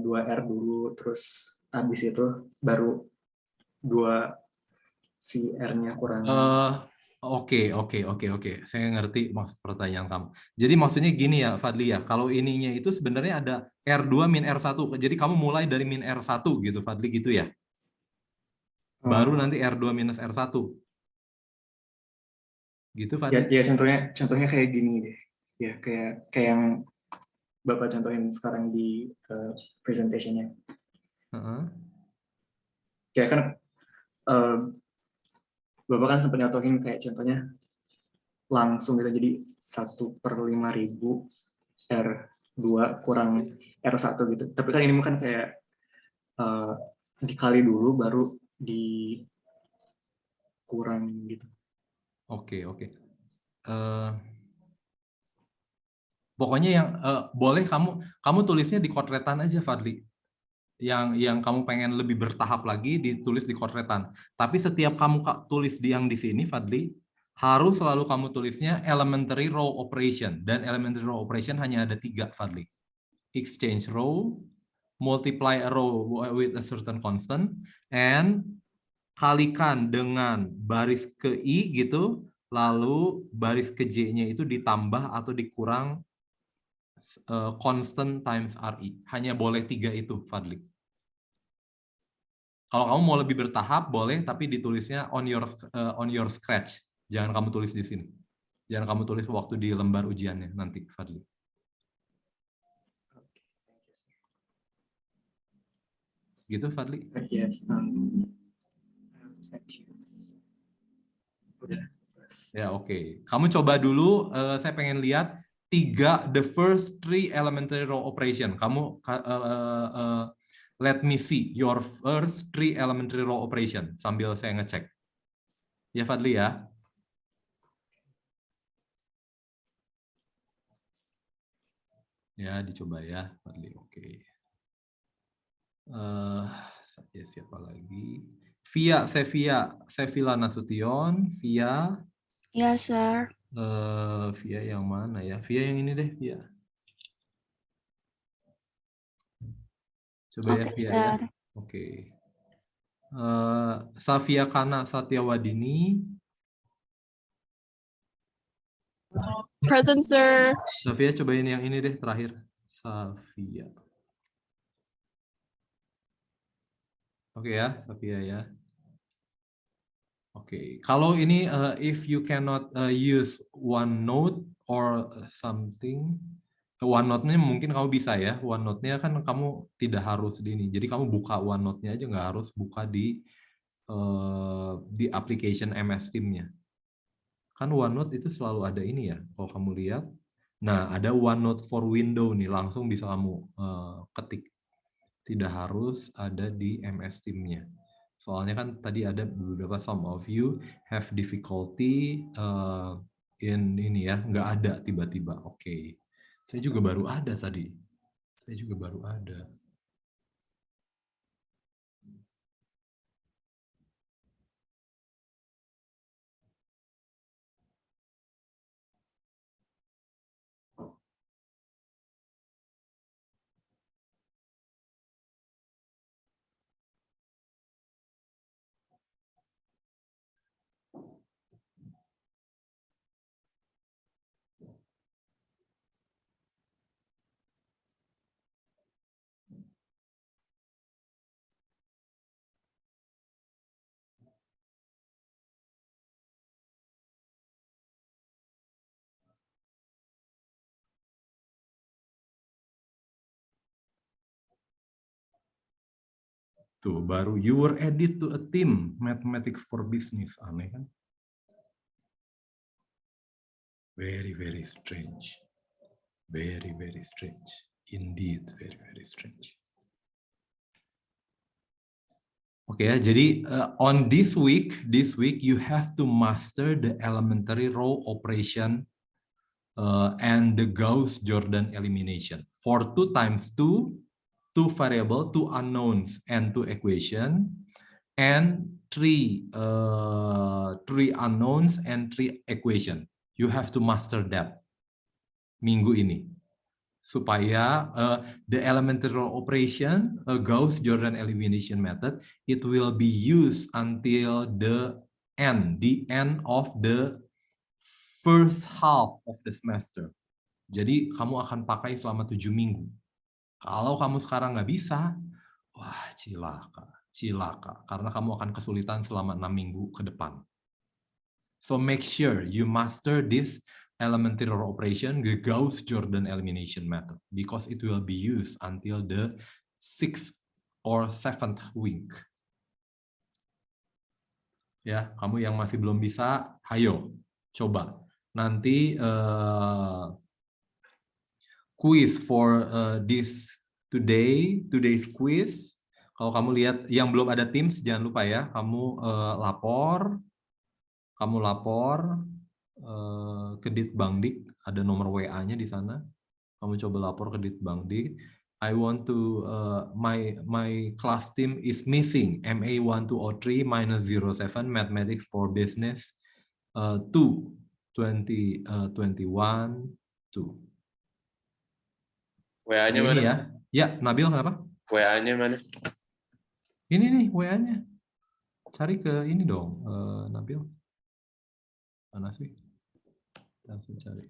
2R dulu, terus habis itu baru 2 si R-nya kurang. Oke. Saya ngerti maksud pertanyaan kamu. Jadi maksudnya gini ya, Fadli ya. Kalau ininya itu sebenarnya ada R2 min R1. Jadi kamu mulai dari min R1 gitu, Fadli gitu ya. Baru nanti R2 minus R1. Gitu, Fadli. Ya contohnya kayak gini deh. Ya kayak yang Bapak contohin sekarang di presentation-nya. Ya kan Bapak kan sempat nyontohin kayak contohnya langsung gitu, jadi 1/5000 R2 kurang R1 gitu. Tapi kan ini kan kayak dikali dulu baru dikurang gitu. Oke. Pokoknya yang boleh kamu tulisnya di kotretan aja, Fadli. Yang kamu pengen lebih bertahap lagi ditulis di kotretan. Tapi setiap kamu tulis yang di sini, Fadli, harus selalu kamu tulisnya elementary row operation. Dan elementary row operation hanya ada 3, Fadli. Exchange row, multiply a row with a certain constant, and kalikan dengan baris ke I gitu, lalu baris ke J-nya itu ditambah atau dikurang constant times RI. Hanya boleh 3 itu, Fadli. Kalau kamu mau lebih bertahap, boleh, tapi ditulisnya on your scratch. Jangan kamu tulis di sini. Jangan kamu tulis waktu di lembar ujiannya nanti, Fadli. Gitu, Fadli? Yes. Ya, oke. Kamu coba dulu, saya pengen lihat the first 3 elementary row operation. Kamu let me see your first 3 elementary row operation sambil saya ngecek. Ya, Fadli ya. Ya, dicoba ya, Fadli. Oke. Siapa lagi? Sevilla Nasution, Via. Ya, sir. Via yang mana ya? Via yang ini deh, Via. Coba ya, Via ya. Oke. Safia Kana Satyawadini. Present, sir. Safia, cobain yang ini deh terakhir. Safia. Oke ya, Safia ya. Oke, kalau ini if you cannot use OneNote or something, OneNote-nya mungkin kamu bisa ya. OneNote-nya kan kamu tidak harus di ini. Jadi kamu buka OneNote-nya aja, nggak harus buka di application MS Team-nya. Kan OneNote itu selalu ada ini ya, kalau kamu lihat. Nah, ada OneNote for Windows nih, langsung bisa kamu ketik. Tidak harus ada di MS Team-nya. Soalnya kan tadi ada beberapa some of you have difficulty in ini ya, nggak ada tiba-tiba. Oke. Saya juga baru ada tadi. Saya juga baru ada. Tuh, baru you were added to a team Mathematics for Business. Aneh kan? Very, very strange. Very, very strange. Indeed, very, very strange. Oke ya, jadi on this week you have to master the elementary row operation and the Gauss-Jordan elimination. For 2 times 2, 2 variable, 2 unknowns, and 2 equation, and 3 unknowns and 3 equation. You have to master that minggu ini. Supaya the elementary row operation, Gauss-Jordan elimination method, it will be used until the end of the first half of the semester. Jadi kamu akan pakai selama 7 minggu. Kalau kamu sekarang nggak bisa, wah cilaka. Karena kamu akan kesulitan selama 6 minggu ke depan. So make sure you master this elementary row operation, the Gauss-Jordan elimination method, because it will be used until the 6th or 7th week. Ya, kamu yang masih belum bisa, ayo coba. Nanti quiz for today's quiz. Kalau kamu lihat yang belum ada Teams, jangan lupa ya, kamu lapor ke Ditbangdik, ada nomor WA-nya di sana. Kamu coba lapor ke Ditbangdik. I want to my class team is missing MA 1203 -07 Mathematics for Business 2021 2. WA-nya mana? Ya. Ya, Nabil kenapa? WA-nya mana? Ini nih WA-nya. Cari ke ini dong, Nabil. Mana sih? Langsung cari.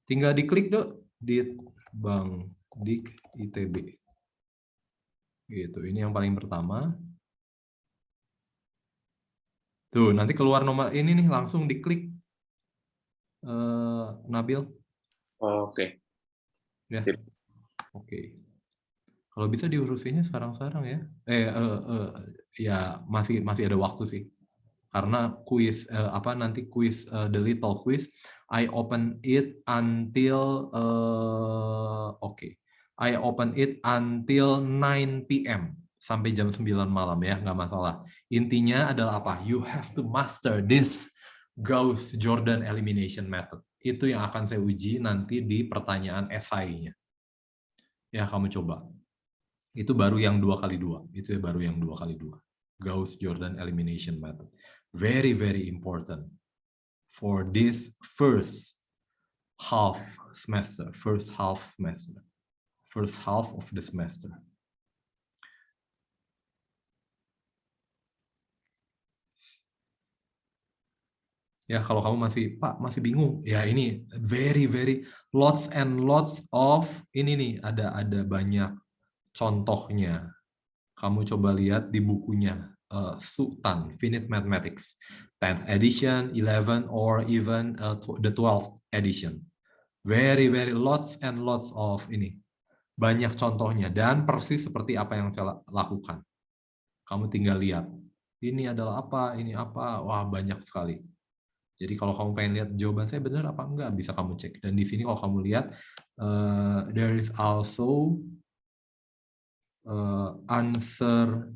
Tinggal diklik dong, Ditbangdik ITB. Gitu, ini yang paling pertama. Tuh, nanti keluar nomor ini nih, langsung diklik. Nabil. Oh, oke. Ya. Oke. Kalau bisa diurusinnya sekarang-sekarang ya. Ya masih ada waktu sih. Karena kuis nanti kuis the little quiz I open it until I open it until 9 PM sampai jam 9 malam ya, nggak masalah. Intinya adalah apa? You have to master this Gauss-Jordan elimination method. Itu yang akan saya uji nanti di pertanyaan esainya. Ya, kamu coba. Itu baru yang 2x2. Itu baru yang 2x2. Gauss-Jordan elimination method. Very, very important for this first half of the semester. Ya, kalau kamu masih bingung, ya ini very lots and lots of ini nih, ada banyak contohnya. Kamu coba lihat di bukunya Sultan Finite Mathematics 10th edition, 11 or even the 12th edition. Very lots and lots of ini. Banyak contohnya dan persis seperti apa yang saya lakukan. Kamu tinggal lihat. Ini adalah apa, ini apa. Wah, banyak sekali. Jadi kalau kamu pengen lihat jawaban saya benar apa enggak, bisa kamu cek. Dan di sini kalau kamu lihat, there is also answer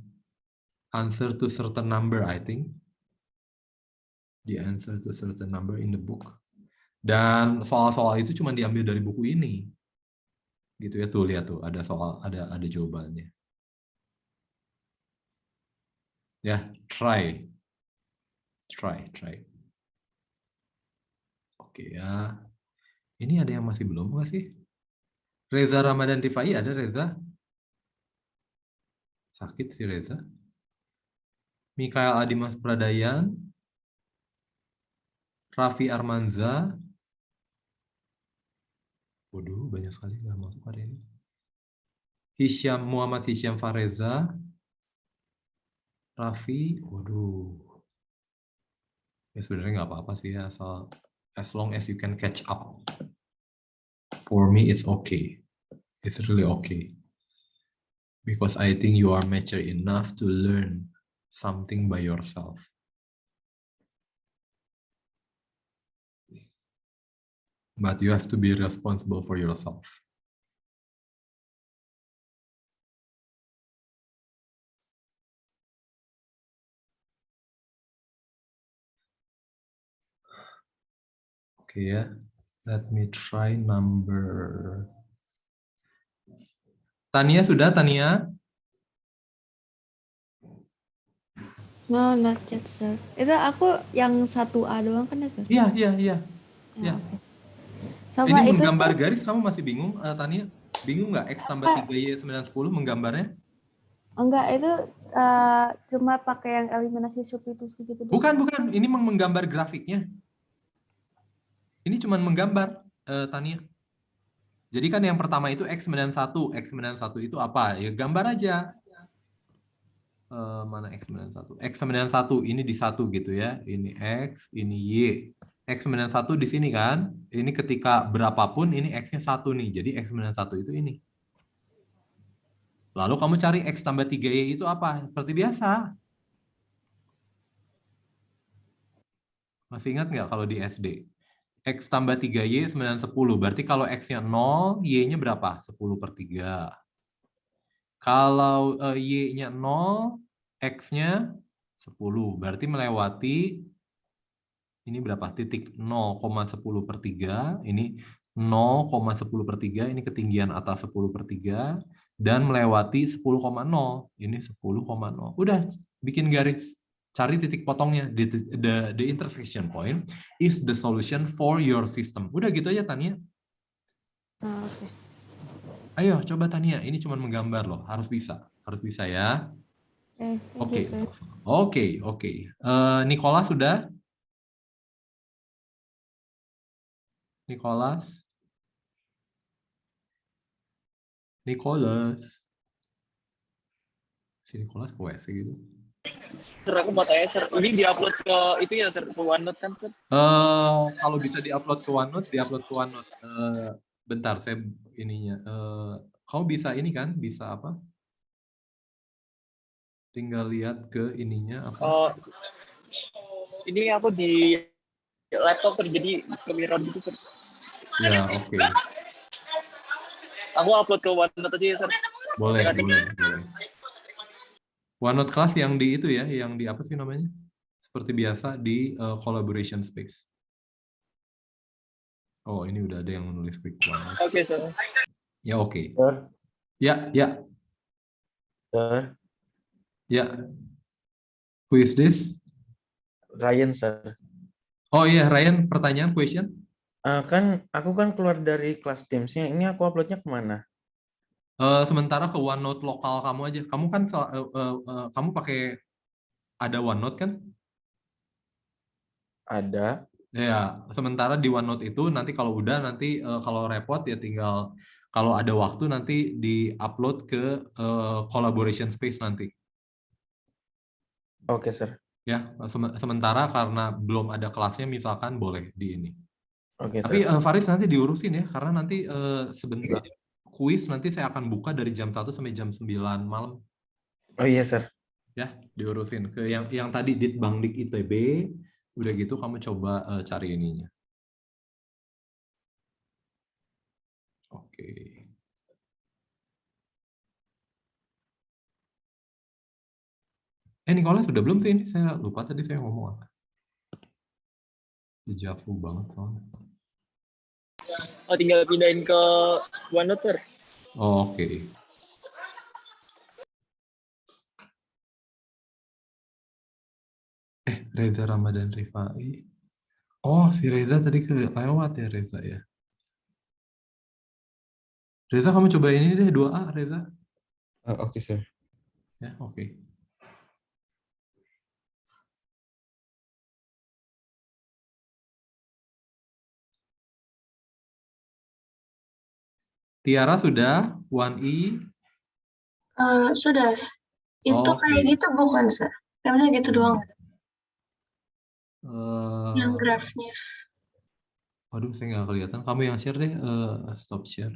to certain number, I think. The answer to certain number in the book. Dan soal-soal itu cuma diambil dari buku ini. Gitu ya, tuh lihat tuh, ada soal, ada jawabannya. Ya, try. Oke ya. Ini ada yang masih belum nggak sih? Reza Ramadan Rifai, ada Reza? Sakit sih Reza. Mikael Adimas Pradayan. Raffi Armanza. Waduh, banyak sekali nggak masuk hari ini. Muhammad Hisham Fareza. Raffi, waduh. Ya sebenarnya nggak apa-apa sih ya, asal as long as you can catch up. For me, it's okay. It's really okay. Because I think you are mature enough to learn something by yourself. But you have to be responsible for yourself. Okay, ya. Let me try number. Tania sudah, Tania? No, not yet, sir. Itu aku yang 1A doang kan ya, sir? Iya. Ya. Okay. Sama Ini itu menggambar tuh, garis kamu masih bingung, Tania? Bingung nggak X tambah 3Y 910 menggambarnya? enggak, itu cuma pakai yang eliminasi substitusi gitu. Bukan. Ini menggambar grafiknya. Ini cuma menggambar, Tania. Jadi kan yang pertama itu X91. X91 itu apa? Ya gambar aja. Mana X91? X91 ini di 1 gitu ya. Ini X, ini Y. X91 di sini kan. Ini ketika berapapun ini X-nya 1 nih. Jadi X91 itu ini. Lalu kamu cari X tambah 3Y itu apa? Seperti biasa. Masih ingat nggak kalau di SD? X tambah 3Y 910. Berarti kalau X-nya 0, Y-nya berapa? 10/3. Kalau Y-nya 0, X-nya 10. Berarti melewati, ini berapa? Titik 0,10/3. Ini 0,10/3. Ini ketinggian atas 10/3. Dan melewati 10,0. Ini 10,0. Udah, bikin garis. Cari titik potongnya. The intersection point is the solution for your system. Udah gitu aja, Tania. Oke. Ayo, coba Tania. Ini cuma menggambar loh. Harus bisa ya. Oke. Nicola sudah? Nicholas. Si Nicholas ke WC gitu. Sir, aku mau tanya, sir. Ini diupload ke itu ya, sir, ke OneNote kan, sir? Kalau bisa diupload ke OneNote, bentar, saya ininya. Kamu bisa ini kan? Bisa apa? Tinggal lihat ke ininya apa? Ini aku di laptop terjadi kemiran gitu, sir. Ya, oke. Aku upload ke OneNote aja ya, sir. Boleh. OneNote kelas yang di itu ya, yang di apa sih namanya? Seperti biasa di collaboration space. Oh, ini udah ada yang menulis quick one. Oke, sir. Ya, oke. Sir. Ya. Sir. Ya. Who is this? Ryan, sir. Oh iya, Ryan, pertanyaan, question? Aku kan keluar dari kelas Teams-nya. Ini aku uploadnya kemana? Sementara ke OneNote lokal kamu aja. Kamu kan kamu pakai ada OneNote kan? Ada. Ya, sementara di OneNote itu nanti kalau udah nanti kalau repot ya tinggal kalau ada waktu nanti di-upload ke collaboration space nanti. Oke, Sir. Ya, sementara karena belum ada kelasnya misalkan boleh di ini. Oke, Tapi Sir. Faris nanti diurusin ya karena nanti sebentar kuis nanti saya akan buka dari jam 1 sampai jam 9 malam. Oh iya, Sir. Ya, diurusin ke yang tadi Ditbangdik ITB. Udah gitu kamu coba cari ininya. Oke. Nicholas sudah belum sih ini? Saya lupa tadi saya ngomong apa. Dejavu banget soalnya. Oh, tinggal pindahin ke OneNote, Sir. Oh, oke. Reza Ramadan Rifai. Oh, si Reza tadi kelewat ya Reza ya. Reza kamu coba ini deh 2A Reza. Oke, Sir. Ya, oke. Tiara sudah 1E. Sudah. Itu kayak gitu bukan, Sir? Maksudnya gitu doang. Yang grafnya. Waduh, saya nggak kelihatan. Kamu yang share deh. Stop share.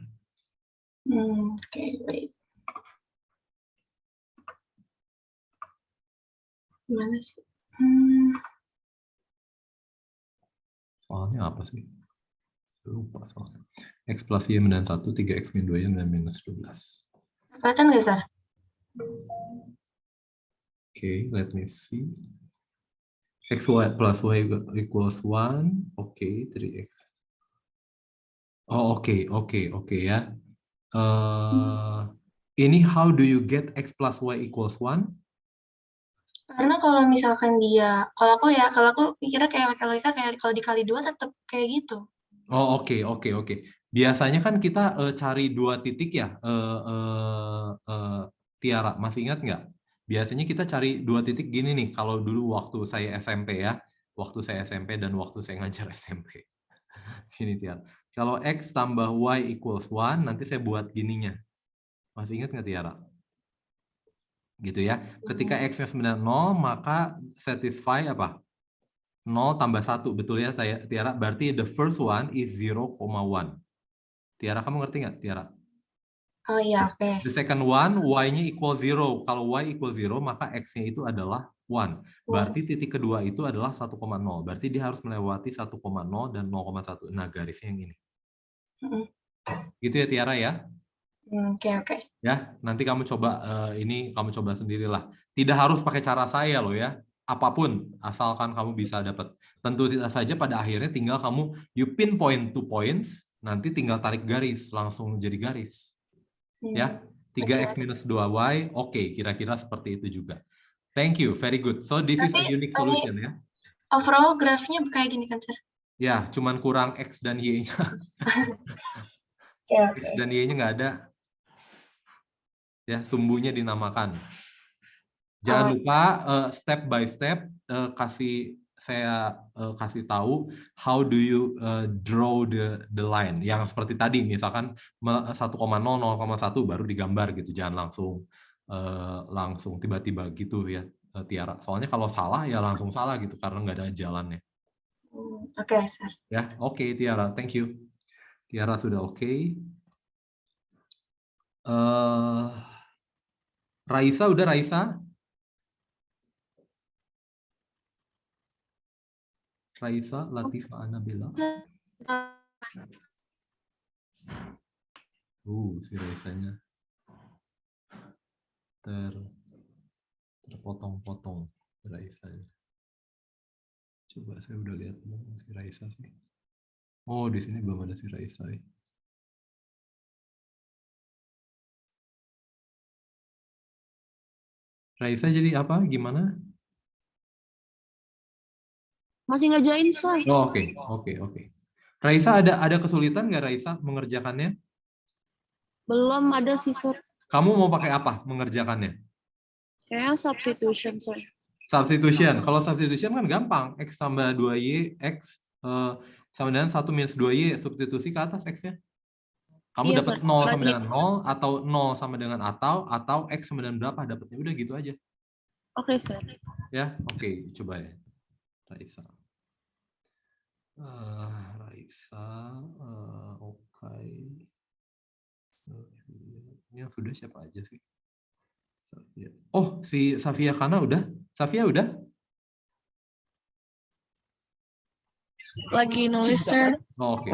Oke, wait. Gimana sih? Soalnya apa sih? Lupa soalnya. X plus Y min 1, 3X min 2Y dan minus 12. Kelihatan nggak, Sir? Okay, let me see. X plus Y equals 1. Okay, 3X. Oh, oke ya. Ini how do you get X plus Y equals 1? Karena kalau misalkan kalau aku pikirnya kayak logika kayak kalau dikali 2 tetap kayak gitu. Oh, oke. Biasanya kan kita cari 2 titik ya, Tiara, masih ingat nggak? Biasanya kita cari 2 titik gini nih, kalau dulu waktu saya SMP ya, waktu saya SMP dan waktu saya ngajar SMP. Gini Tiara, kalau X tambah Y equals 1, nanti saya buat gininya. Masih ingat nggak Tiara? Gitu ya. Ketika X-nya 0, maka satisfy apa? 0 tambah 1, betul ya Tiara? Berarti the first one is 0,1. Tiara, kamu ngerti nggak Tiara? Oh iya, oke. The second one, Y-nya equal 0. Kalau Y equal 0, maka X-nya itu adalah 1. Berarti titik kedua itu adalah 1,0. Berarti dia harus melewati 1,0 dan 0,1. Nah, garisnya yang ini. Gitu ya Tiara ya? Oke. Ya, nanti kamu coba kamu coba sendirilah. Tidak harus pakai cara saya loh ya. Apapun, asalkan kamu bisa dapat. Tentu saja pada akhirnya tinggal kamu you pinpoint 2 points, nanti tinggal tarik garis, langsung jadi garis. Ya, 3X minus 2Y, oke, kira-kira seperti itu juga. Thank you, very good. So this is a unique solution ya. Overall grafnya kayak gini kan, Sir? Ya, cuman kurang X dan Y-nya. X dan Y-nya nggak ada. Ya, sumbunya dinamakan. Jangan lupa step by step saya kasih tahu how do you draw the line. Yang seperti tadi, misalkan 1,0, 0,1 baru digambar gitu. Jangan langsung tiba-tiba gitu ya Tiara. Soalnya kalau salah ya langsung salah gitu karena nggak ada jalannya. Oke, Sir. Ya, oke Tiara, thank you. Tiara sudah oke. Raisa udah Raisa? Raisa Latifa Anabila. Si Raisanya terpotong-potong Raisanya. Coba saya udah lihat belum si Raisa sih. Oh, di sini belum ada si Raisa. Raisa jadi apa? Gimana? Masih ngerjain, Sir. Oh, oke. Raisa ada kesulitan nggak Raisa mengerjakannya? Belum ada sih, Sir. Kamu mau pakai apa mengerjakannya? Kayaknya substitution, Sir. Substitution. Kalau substitution kan gampang. X tambah 2Y, X sama dengan 1 minus 2Y, substitusi ke atas X-nya. Kamu Iya, dapat Sir. 0 sama Berarti- dengan 0, atau 0 sama dengan atau X sama dengan berapa dapatnya. Udah gitu aja. Oke, Sir. Ya, oke, coba ya. Raisa. Oke. Yang sudah siapa aja sih? Safia. Oh, si Safia Kana udah? Safia udah? Lagi nulis, Sir. Oh, oke.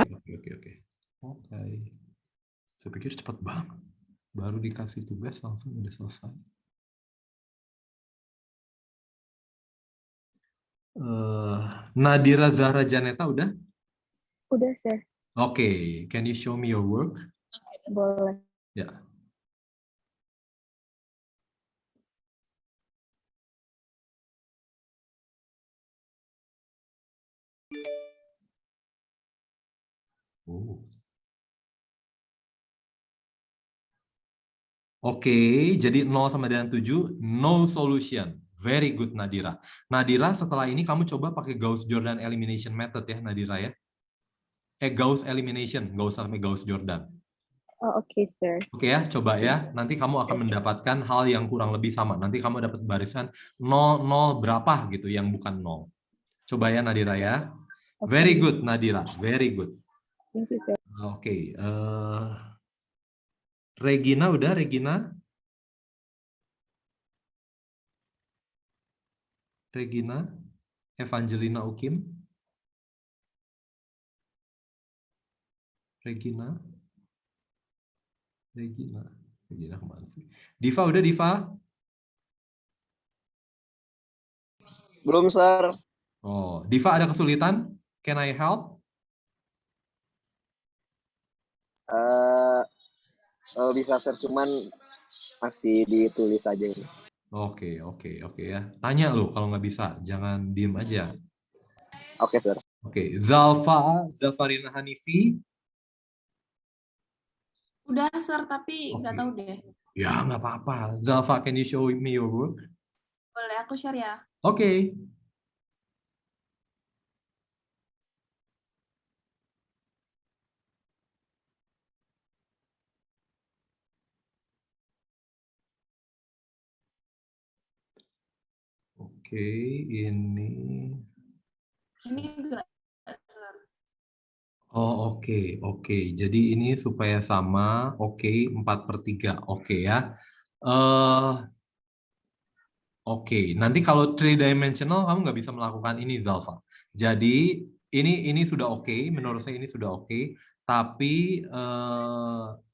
Saya pikir cepat banget. Baru dikasih tugas langsung udah selesai. Nadira Zahra Janeta udah? Udah, Sir. Oke, can you show me your work? Boleh. Ya. Oke, jadi 0 sama dengan 7, no solution. Very good, Nadira. Nadira, setelah ini kamu coba pakai Gauss-Jordan elimination method ya, Nadira ya. Gauss elimination, nggak usah sampai Gauss-Jordan. Oh, oke, Sir. Oke ya, coba ya. Nanti kamu akan mendapatkan hal yang kurang lebih sama. Nanti kamu dapat barisan 0, 0 berapa gitu, yang bukan 0. Coba ya, Nadira ya. Very good, Nadira. Very good. Thank you, Sir. Oke. Regina udah, Regina? Regina? Evangelina Ukim? Regina? Regina kemana sih? Diva udah, Diva? Belum, Sir. Oh, Diva ada kesulitan? Can I help? Kalau bisa, Sir, cuman masih ditulis aja ini. Oke ya. Tanya lo kalau nggak bisa, jangan diem aja. Oke, Sir. Oke, Zafarina Hanifi. Udah, Sir, tapi nggak tahu deh. Ya, nggak apa-apa. Zalfa, can you show me your work? Boleh aku share ya? Oke. Oke, ini. Ini enggak, Sir. Oh, oke. Jadi ini supaya sama, oke, 4/3. Oke ya. Oke, nanti kalau 3-dimensional kamu nggak bisa melakukan ini, Zalfa. Jadi ini sudah oke, menurut saya ini sudah oke. Tapi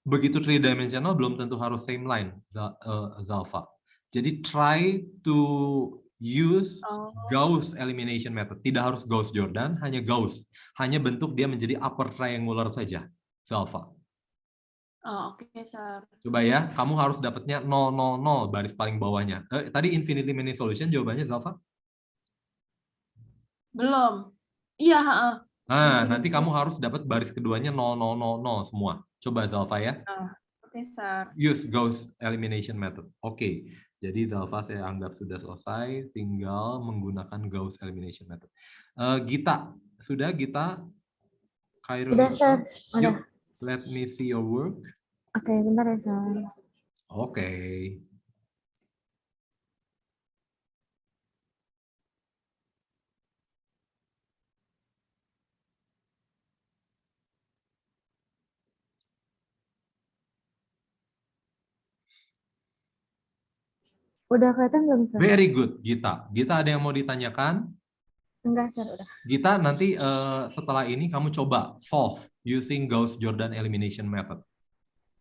begitu 3-dimensional belum tentu harus same line, Zalfa. Jadi try to use Gauss elimination method. Tidak harus Gauss-Jordan, hanya Gauss. Hanya bentuk dia menjadi upper triangular saja, Zalfa. Oh, oke, Sir. Coba ya, kamu harus dapatnya 0, 0, 0, baris paling bawahnya. Tadi infinitely many solution jawabannya, Zalfa? Belum. Iya, heeh. Nah, nanti kamu harus dapat baris keduanya 0, 0, 0, 0 semua. Coba, Zalfa ya. Oke, Sir. Use Gauss elimination method. Oke, jadi Zalfa saya anggap sudah selesai, tinggal menggunakan Gauss elimination method. Gita, sudah Gita? Khairul Sudah, Sir. Yuk, Udah. let me see your work. Oke, bentar ya, Sir. Oke. Udah kelihatan belum, Sir? Very good, Gita. Gita, ada yang mau ditanyakan? Enggak, Sir, udah. Gita, nanti setelah ini kamu coba solve using Gauss-Jordan elimination method.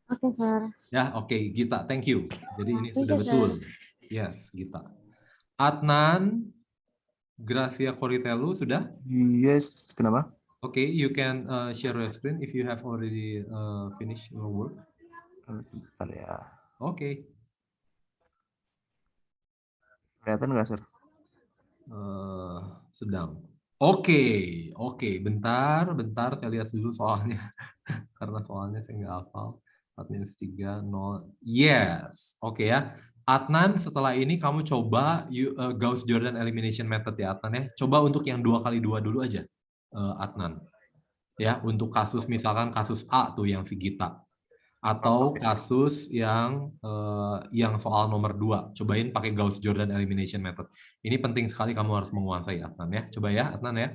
Oke, Sir. Ya, oke, Gita, thank you. Jadi ini Thank sudah you, betul. Sir. Yes, Gita. Adnan, Gracia Coritelu, sudah? Yes, kenapa? Oke, you can share your screen if you have already finished your work. Bentar ya. Oke. Kelihatan nggak, Sir? Sedang. Oke, bentar, saya lihat dulu soalnya. Karena soalnya saya nggak hafal. 4 minus 3, 0. Yes. Oke ya. Adnan, setelah ini kamu coba Gauss-Jordan elimination method ya Adnan ya. Coba untuk yang 2x2 dulu aja, Adnan. Ya, untuk kasus misalkan kasus A tuh yang si Gita. Atau kasus yang soal nomor 2. Cobain pakai Gauss-Jordan elimination method. Ini penting sekali kamu harus menguasai Adnan ya. Coba ya Adnan ya.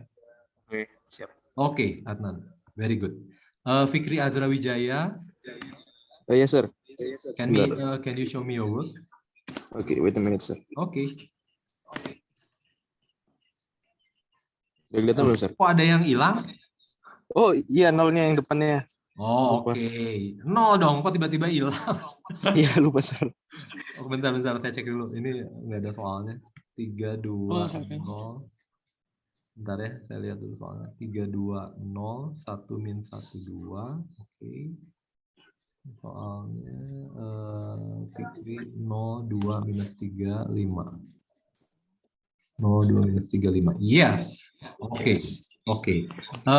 Oke, siap. Oke, Adnan. Very good. Fikri Azra Wijaya. Yes, sir. Can you show me your work? Okay, wait a minute, sir. Oke. Udah kelihatan belum, sir? Kok ada yang hilang? Oh, iya, nolnya yang depannya. Oh, oke. Nol dong, kok tiba-tiba hilang? Iya, lupa, sir. Oh, bentar, saya cek dulu. Ini nggak ada soalnya. 3, 2, 0. Bentar ya, saya lihat dulu soalnya. 3, 2, 0, 1 min 1, 2. Oke. Soalnya Fikri 0, 2, minus 3, 5. 0, 2, minus 3, 5. Yes. Oke. Oke.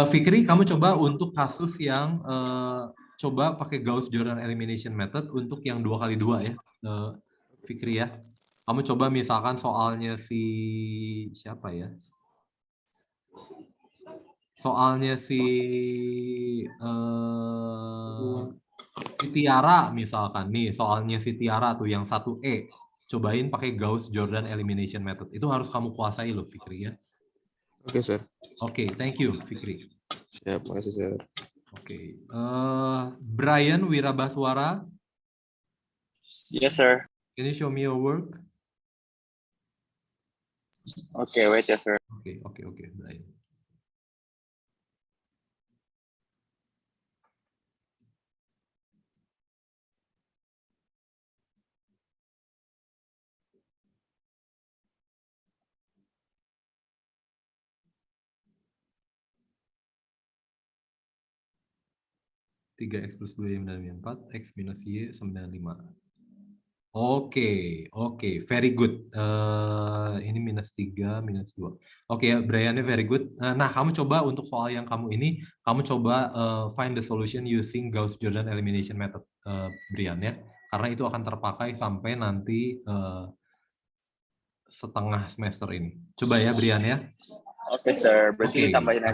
Fikri, kamu coba untuk kasus yang coba pakai Gauss-Jordan elimination method untuk yang 2x2 ya. Fikri ya. Kamu coba misalkan soalnya si siapa ya? Soalnya si Tiara misalkan nih, soalnya si Tiara tuh yang 1E. Cobain pakai Gauss-Jordan elimination method. Itu harus kamu kuasai loh, Fikri ya. Oke, sir. Oke, thank you, Fikri. Siap, makasih, sir. Oke. Brian Wirabaswara. Yes, sir. Can you show me your work? Okay, wait, yes, sir. Oke, Brian. Tiga X plus 2 Y menambah 4, X minus Y 95. Oke, very good. Ini minus 3, minus 2. Oke, Brian, very good. Nah, kamu coba untuk soal yang kamu ini, kamu coba find the solution using Gauss-Jordan elimination method, Brian ya. Karena itu akan terpakai sampai nanti setengah semester ini. Coba ya, Brian ya. Oke, sir. Berarti ditambahin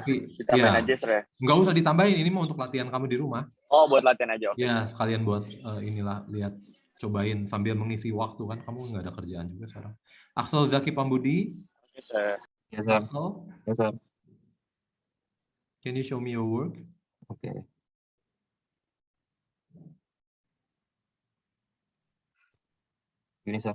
aja, sir ya? Nggak usah ditambahin, ini mau untuk latihan kamu di rumah. Oh, buat latihan aja, oke. Ya, sekalian buat inilah, lihat, cobain sambil mengisi waktu kan, kamu nggak ada kerjaan juga sekarang. Axel Zaki Pambudi. Oke, sir. Yes, sir. Axel, Yes, sir. can you show me your work? Oke. Ini, sir.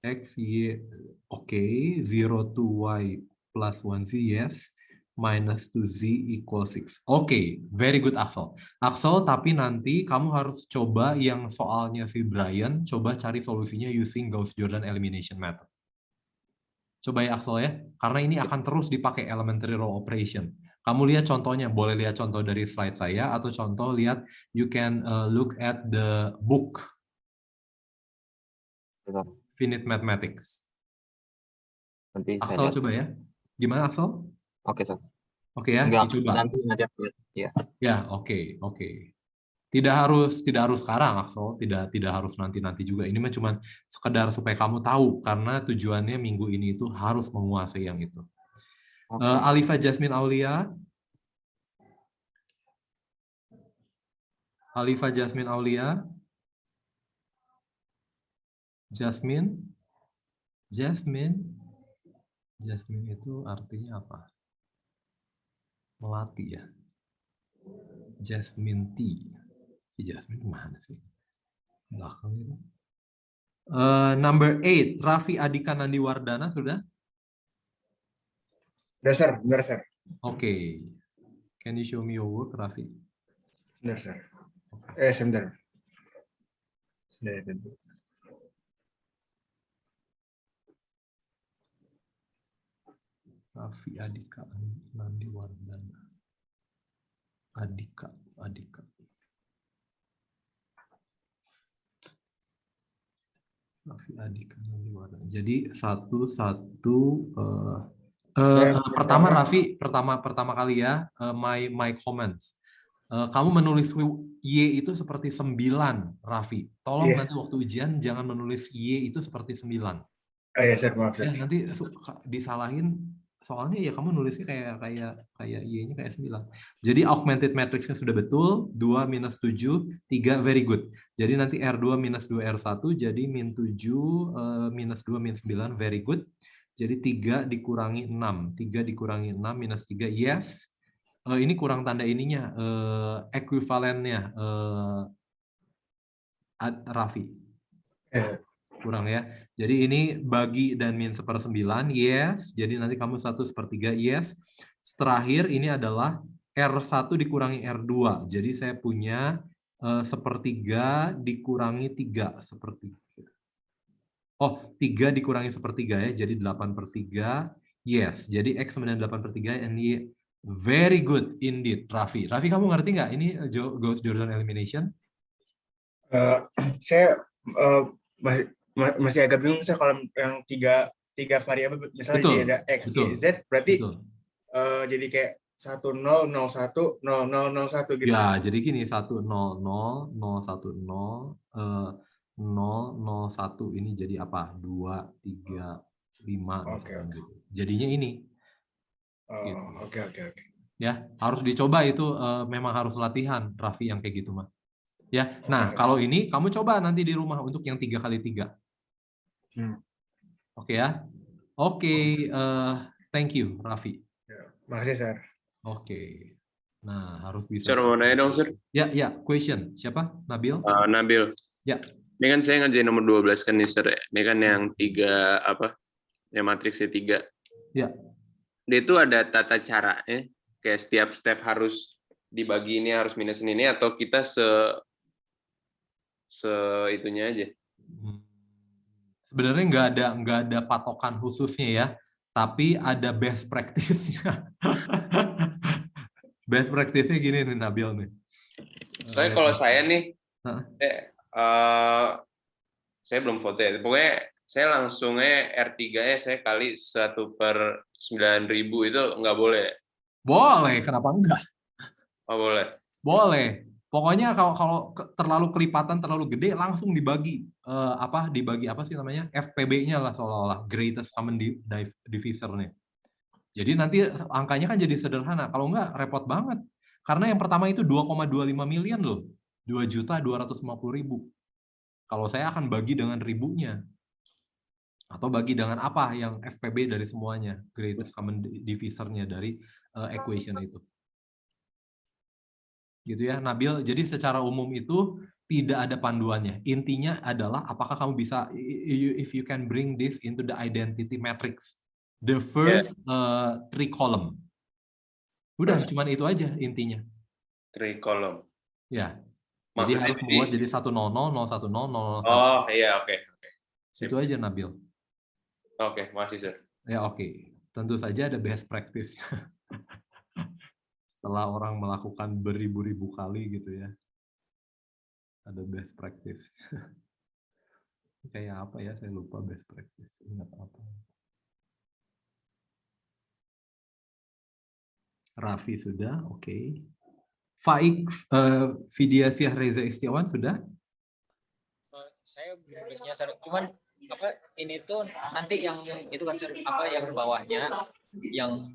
X, Y, oke. 0 to Y plus 1Z, yes. Minus 2Z equals 6. Oke, very good, Axel. Axel, tapi nanti kamu harus coba yang soalnya si Brian, coba cari solusinya using Gauss-Jordan elimination method. Coba ya, Axel ya. Karena ini akan terus dipakai elementary row operation. Kamu lihat contohnya, boleh lihat contoh dari slide saya, atau contoh lihat, you can look at the book. Finite Mathematics. Nanti Axel saya lihat. coba ya. Gimana, Axel? Oke, sir. Oke ya, Enggak, dicoba. nanti aja. Ya. Ya, oke. Tidak harus sekarang, Axel. Tidak harus nanti juga. Ini mah cuma sekedar supaya kamu tahu, karena tujuannya minggu ini itu harus menguasai yang itu. Alifa Jasmine Aulia. Alifa Jasmine Aulia. Jasmine itu artinya apa? Melati ya. Jasmine T. Si Jasmine mana sih? Belakang itu. Number 8, Raffi Adika Nandiwardana sudah? Udah, sir. Benar, sir. Oke. Can you show me your work, Raffi? Benar, sir. Sebentar. Sudah, tentu. Raffi Adika Nandiwardana. Adika. Raffi Adika Nandiwardana. Jadi pertama Raffi, pertama kali ya, my comments. Kamu menulis Y itu seperti 9, Raffi. Tolong nanti waktu ujian jangan menulis Y itu seperti 9. Oh ya, Sir, maaf, Sir. Ya, nanti disalahin, soalnya ya kamu nulisnya kayak Y-nya kayak 9. Jadi augmented matrix-nya sudah betul, 2 minus 7, 3, very good. Jadi nanti R2 minus 2 R1, jadi min 7 minus 2 min 9, very good. Jadi 3 dikurangi 6, 3 dikurangi 6 minus 3, yes. Ini kurang tanda ininya, ekuivalennya, Raffi. Kurang ya. Jadi ini bagi dan min 1/9, yes. Jadi nanti kamu 1/3, yes. Terakhir ini adalah R1 dikurangi R2. Jadi saya punya 1/3 dikurangi 3, seperti. Oh, 3 dikurangi 1/3 ya. Jadi 8/3, yes. Jadi X sama dengan 8/3, and Y. Very good indeed, Raffi. Raffi, kamu ngerti nggak ini Gauss-Jordan elimination? Saya masih agak bingung, Sir, kalau yang tiga variabel, misalnya Betul, dia ada X, Y, Z, berarti jadi kayak 10, 01, 0001 gitu. Ya, jadi gini, 100, 010, 001 ini jadi apa? 2, 3, 5, misalkan gitu. Jadinya ini. Gitu. Oke. Ya, harus dicoba itu, memang harus latihan, Raffi, yang kayak gitu mah. Ya, nah kalau ini kamu coba nanti di rumah untuk yang 3x3. Oke ya. Oke, thank you, Raffi. Makasih, Sir. Oke. Nah, harus bisa. Sir, mau nanya dong, Sir. Ya, question. Siapa? Nabil? Nabil. Ya. Ini kan saya ngerjain nomor 12 kan nih, Sir. Ini kan yang 3 apa? Yang matriksnya 3. Ya. Dia itu ada tata caranya, kayak setiap step harus dibagi ini, harus minus ini, atau kita itunya aja. Sebenarnya nggak ada patokan khususnya ya, tapi ada best practice-nya. Best practice-nya gini nih, Nabil nih. Soalnya kalau saya nih, saya belum foto ya. Pokoknya saya langsungnya R3-nya saya kali 1/9.000 itu nggak boleh. Boleh, kenapa enggak? Oh, boleh. Boleh. Pokoknya kalau terlalu kelipatan, terlalu gede, langsung dibagi dibagi apa sih namanya? FPB-nya lah, seolah-olah greatest common divisor-nya. Jadi nanti angkanya kan jadi sederhana. Kalau enggak repot banget. Karena yang pertama itu 2,25 million loh. 2.250.000. Kalau saya akan bagi dengan ribunya. Atau bagi dengan apa yang FPB dari semuanya, greatest common divisor-nya dari equation itu. Gitu ya, Nabil. Jadi secara umum itu tidak ada panduannya. Intinya adalah apakah kamu bisa, if you can bring this into the identity matrix, the first 3 column. Udah, cuman itu aja intinya. 3 column. Ya. Jadi harus membuat jadi 100, 010, 001. Oh iya, oke. Itu aja, Nabil. Oke, makasih, Sir. Ya, oke. Tentu saja ada best practice. Setelah orang melakukan beribu-ribu kali gitu ya. Ada best practice. Kayak apa ya? Saya lupa best practice. Ingat apa? Raffi sudah, oke. Faik, Fidiasyah Reza Istiawan sudah? Saya nulisnya, cuman ini tuh nanti yang itu kan yang bawahnya yang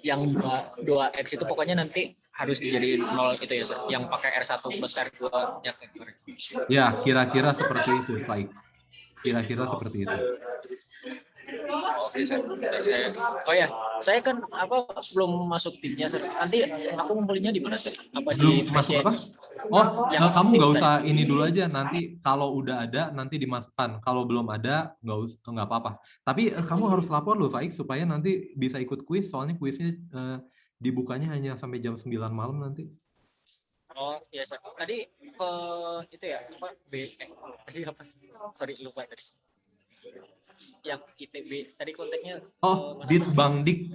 yang 2x itu pokoknya nanti harus dijadiin 0 itu ya, yang pakai R1 plus R2 nya. Ya, kira-kira seperti itu, baik. Kira-kira seperti itu. Oke, saya kan belum masuk timnya, nanti aku ngumpulnya di mana, Belum masuk apa? Oh, kamu nggak usah ini dulu aja, nanti kalau udah ada nanti dimasukkan, kalau belum ada nggak apa-apa. Tapi kamu harus lapor loh, Faik, supaya nanti bisa ikut kuis, soalnya kuisnya dibukanya hanya sampai jam 9 malam nanti. Oh iya, tadi ke itu ya, tadi apa sih? Sorry, lupa tadi. Yang ITB tadi konteksnya Ditbangdik,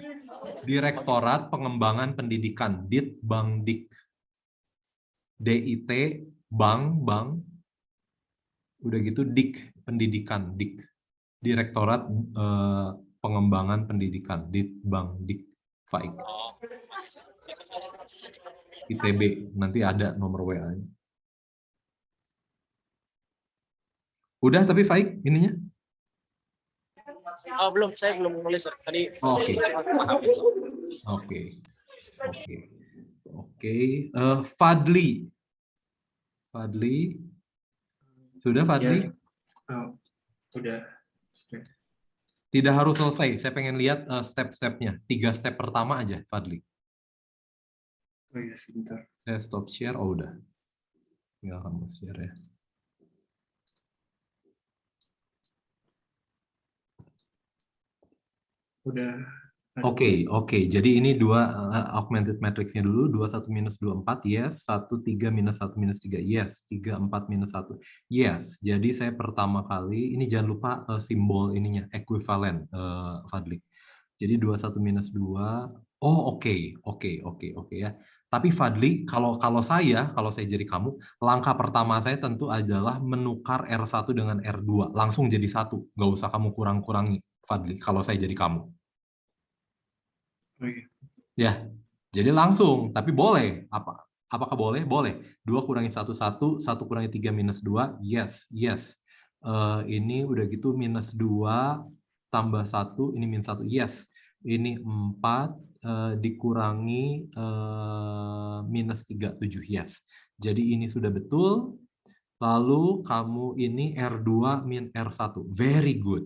Direktorat Pengembangan Pendidikan, Ditbangdik, DIT, Bank, udah gitu Dik, Pendidikan, Dik, Direktorat Pengembangan Pendidikan, Ditbangdik, Faik. ITB. Nanti ada nomor WA-nya. Udah tapi Faik ininya? Oh, belum, saya belum nulis tadi. Oke. Oke. Fadli. Sudah Fadli? Sudah. Tidak harus selesai. Saya pengen lihat step-stepnya. 3 step pertama aja, Fadli. Oh iya, sebentar. Saya stop share. Oh, udah. Tinggal kamu share ya. Udah. Oke. Jadi ini 2 augmented matrix-nya dulu. 21 minus 24, yes. 13 minus 1 minus 3, yes. 34 minus 1, yes. Jadi saya pertama kali, ini jangan lupa simbol ininya, ekuivalen, Fadli. Jadi 21 minus 2, oh oke ya. Tapi Fadli, kalau saya jadi kamu, langkah pertama saya tentu adalah menukar R1 dengan R2. Langsung jadi 1, nggak usah kamu kurang-kurangi, Fadli, kalau saya jadi kamu. Ya, jadi langsung, tapi boleh. Apakah boleh? Boleh. 2 kurangi 1, 1 kurangi 3 minus 2, yes. Ini udah gitu minus 2 tambah 1, ini minus 1, yes. Ini 4 dikurangi minus 3, 7, yes. Jadi ini sudah betul. Lalu kamu ini R2 min R1, very good.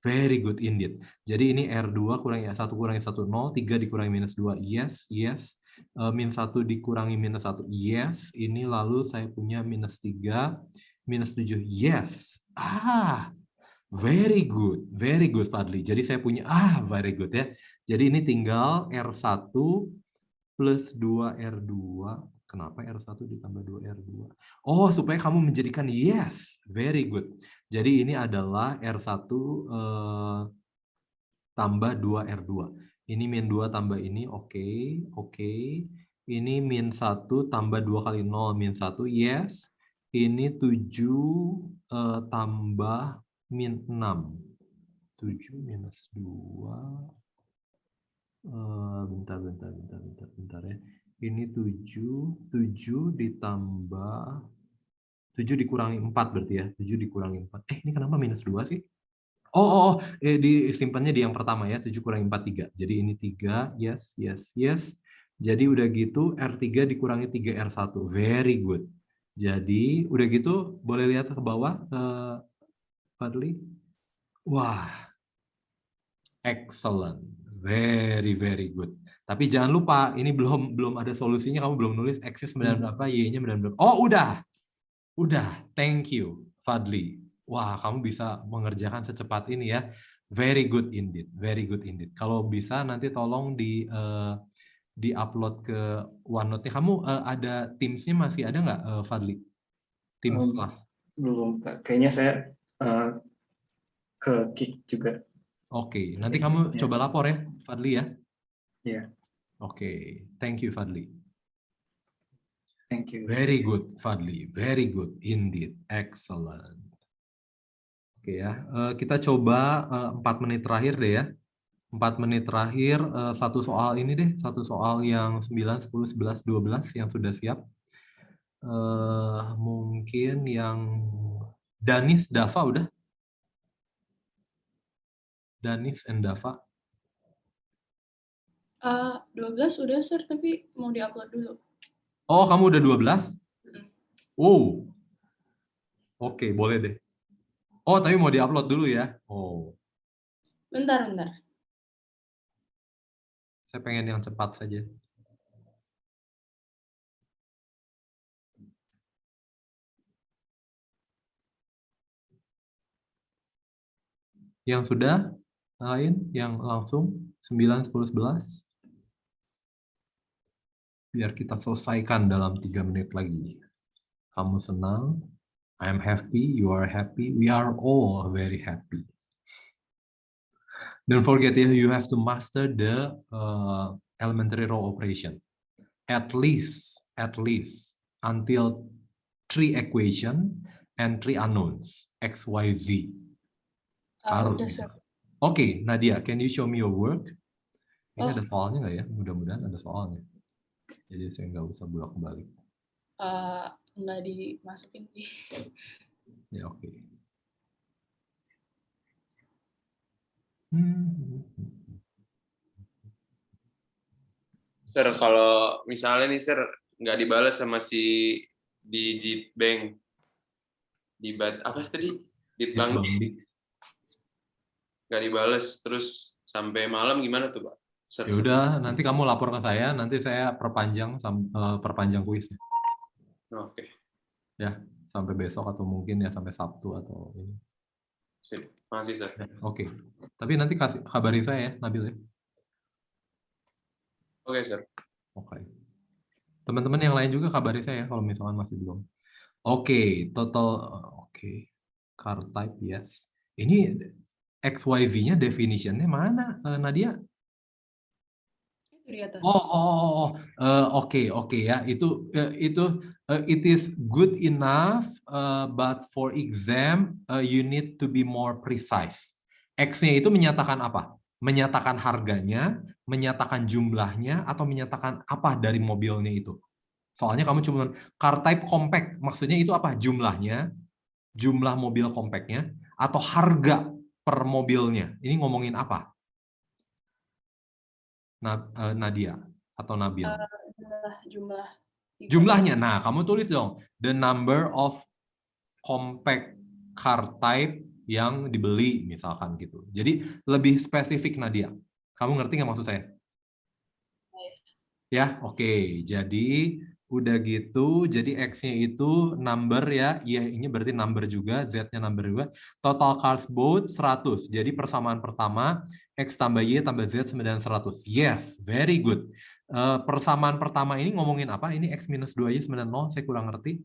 Very good indeed. Jadi ini R2 kurangi 1 kurangi 1, 0. 3 dikurangi minus 2, yes. Min 1 dikurangi minus 1, yes. Ini lalu saya punya minus 3, minus 7, yes. Very good Fadli. Jadi saya punya, very good ya. Jadi ini tinggal R1 plus 2 R2. Kenapa R1 ditambah 2 R2? Oh, supaya kamu menjadikan yes. Very good. Jadi ini adalah R1 tambah 2 R2. Ini min 2 tambah ini, oke. Ini min 1 tambah 2 kali 0, min 1, yes. Ini 7 tambah min 6. 7 minus 2. Bentar ya. Ini 7 ditambah 7 dikurangi 4 berarti ya. 7 dikurangi 4. Ini kenapa minus 2 sih? Disimpannya di yang pertama ya. 7 kurangi 4, 3. Jadi ini 3, yes. Jadi udah gitu R3 dikurangi 3 R1. Very good. Jadi udah gitu boleh lihat ke bawah Fadli. Wah. Excellent. Very good. Tapi jangan lupa, ini belum ada solusinya, kamu belum nulis X-nya 9 berapa, Y-nya 9 berapa. Oh, udah. Thank you, Fadli. Wah, kamu bisa mengerjakan secepat ini ya. Very good indeed. Kalau bisa nanti tolong di-upload ke OneNote-nya. Kamu ada Teams-nya masih ada nggak, Fadli? Teams kelas? Belum, Pak. Kayaknya saya ke Kick juga. Oke, nanti kamu coba lapor ya, Fadli ya. Iya. Oke, thank you Fadli. Thank you. Very good Fadli, very good indeed, excellent. Oke ya, kita coba 4 menit terakhir deh ya. 4 menit terakhir, satu soal ini deh, satu soal yang 9, 10, 11, 12 yang sudah siap. Mungkin yang Danis, Dava udah? Danis and Dava. 12 udah, Sir, tapi mau diupload dulu. Oh, kamu udah 12? Oh. Oke, boleh deh. Oh, tapi mau diupload dulu ya? Oh. Bentar. Saya pengen yang cepat saja. Yang sudah? Lain? Yang langsung? 9, 10, 11? Biar kita selesaikan dalam 3 menit lagi. Kamu senang, I am happy, you are happy, we are all very happy. Don't forget, you have to master the elementary row operation. At least until 3 equation and 3 unknowns, X, Y, Z. Harus. Oke, Nadia, can you show me your work? Ini ada soalnya nggak ya? Mudah-mudahan ada soalnya. Jadi saya nggak usah bolak-balik. Nggak dimasukin sih. Ya oke. Sir, kalau misalnya nih Sir nggak dibalas sama si Digit Bank apa tadi? Ditbank nggak dibalas terus sampai malam gimana tuh Pak? Ya udah, nanti kamu lapor ke saya, nanti saya perpanjang kuisnya. Oke. Ya, sampai besok atau mungkin ya sampai Sabtu atau ini. Sip. Makasih, Sir. Oke. Tapi nanti kabari saya ya, Nabil ya. Oke, Sir. Oke. Teman-teman yang lain juga kabari saya kalau misalkan masih belum. Oke, total oke. Car type yes. Ini XYZ-nya definition-nya mana, Nadia? Di atas. Oke ya. Itu it is good enough, but for exam you need to be more precise. X-nya itu menyatakan apa? Menyatakan harganya, menyatakan jumlahnya, atau menyatakan apa dari mobilnya itu. Soalnya kamu cuma car type compact, maksudnya itu apa? Jumlahnya, jumlah mobil compactnya, atau harga per mobilnya. Ini ngomongin apa? Nadia atau Nabil? Jumlahnya. Nah, kamu tulis dong. The number of compact car type yang dibeli, misalkan gitu. Jadi lebih spesifik, Nadia. Kamu ngerti nggak maksud saya? Ya, oke. Jadi udah gitu. Jadi X-nya itu number ya. Iya, ini berarti number juga. Z-nya number juga. Total cars bought 100. Jadi persamaan pertama X tambah Y tambah Z 900. Yes, very good. Persamaan pertama ini ngomongin apa? Ini X minus 2Y 90, saya kurang ngerti.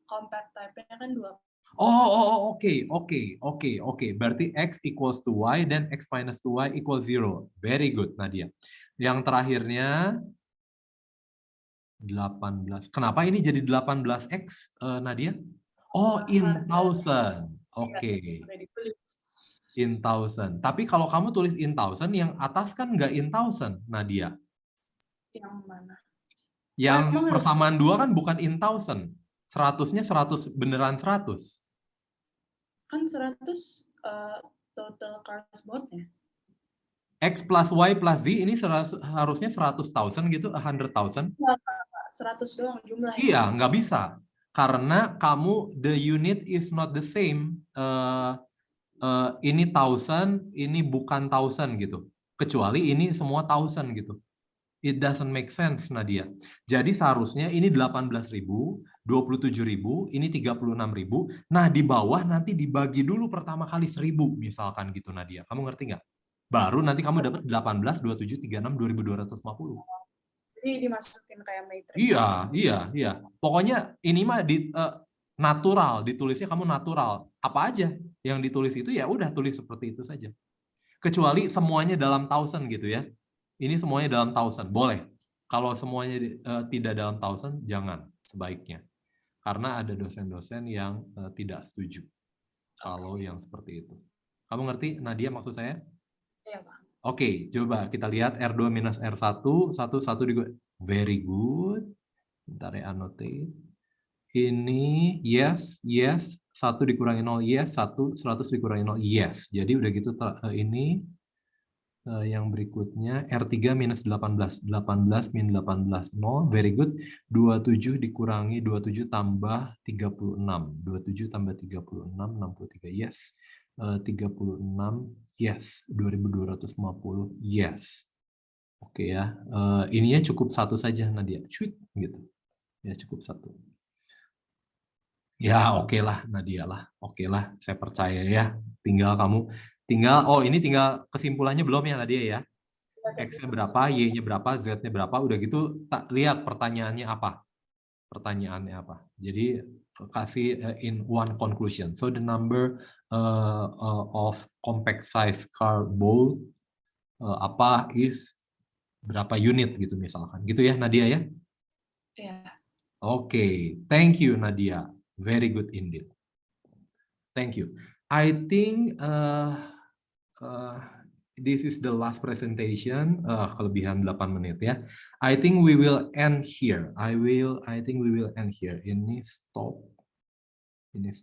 Compact type-nya kan 2. Oke. Berarti X equals to Y, dan X minus 2Y equals 0. Very good, Nadia. Yang terakhirnya 18. Kenapa ini jadi 18X, Nadia? Oh, in thousand. Oke. In thousand. Tapi kalau kamu tulis in thousand, yang atas kan nggak in thousand, Nadia. Yang mana? Yang persamaan 2 kan bukan in thousand. 100-nya 100, beneran 100. Kan 100 total cars bought-nya. X plus Y plus Z ini harusnya 100,000 gitu, 100,000. 100 doang jumlahnya. Iya, nggak bisa. Karena kamu, the unit is not the same. Ini 1000, ini bukan 1000 gitu. Kecuali ini semua 1000 gitu. It doesn't make sense, Nadia. Jadi seharusnya ini 18.000, 27.000, ini 36.000. Nah, di bawah nanti dibagi dulu pertama kali 1.000 misalkan gitu, Nadia. Kamu ngerti nggak? Baru nanti kamu dapat 18, 27, 36, 2.250. Jadi dimasukin kayak matrix. Iya. Pokoknya ini mah natural, ditulisnya kamu natural. Apa aja yang ditulis itu ya udah tulis seperti itu saja. Kecuali semuanya dalam 1000 gitu ya. Ini semuanya dalam 1000, boleh. Kalau semuanya tidak dalam 1000, jangan sebaiknya. Karena ada dosen-dosen yang tidak setuju kalau yang seperti itu. Kamu ngerti, Nadia, maksud saya? Iya, Pak. Oke, coba kita lihat R2 minus R1, 1 juga. Very good. Bentar ya, annotate. Ini yes, 1 dikurangi 0, yes, 100 dikurangi 0, yes. Jadi udah gitu, ini yang berikutnya R3 minus 18, 18 min 18, 0, very good. 27 dikurangi 27 tambah 36, 27 tambah 36, 63, yes. 36, yes. 2250, yes. Oke ya, ininya cukup 1 saja, Nadia. Cuit, gitu. Ya, cukup 1. Ya, oke lah, Nadia lah. Oke lah, saya percaya ya. Ini tinggal kesimpulannya belum ya, Nadia ya? X-nya berapa, Y-nya berapa, Z-nya berapa, udah gitu lihat pertanyaannya apa. Jadi kasih in one conclusion. So the number of compact size car bought is berapa unit gitu misalkan. Gitu ya, Nadia ya? Iya. Oke, thank you, Nadia. Very good indeed. Thank you. I think this is the last presentation. Kelebihan 8 menit ya. I think we will end here. I think we will end here. Ini stop.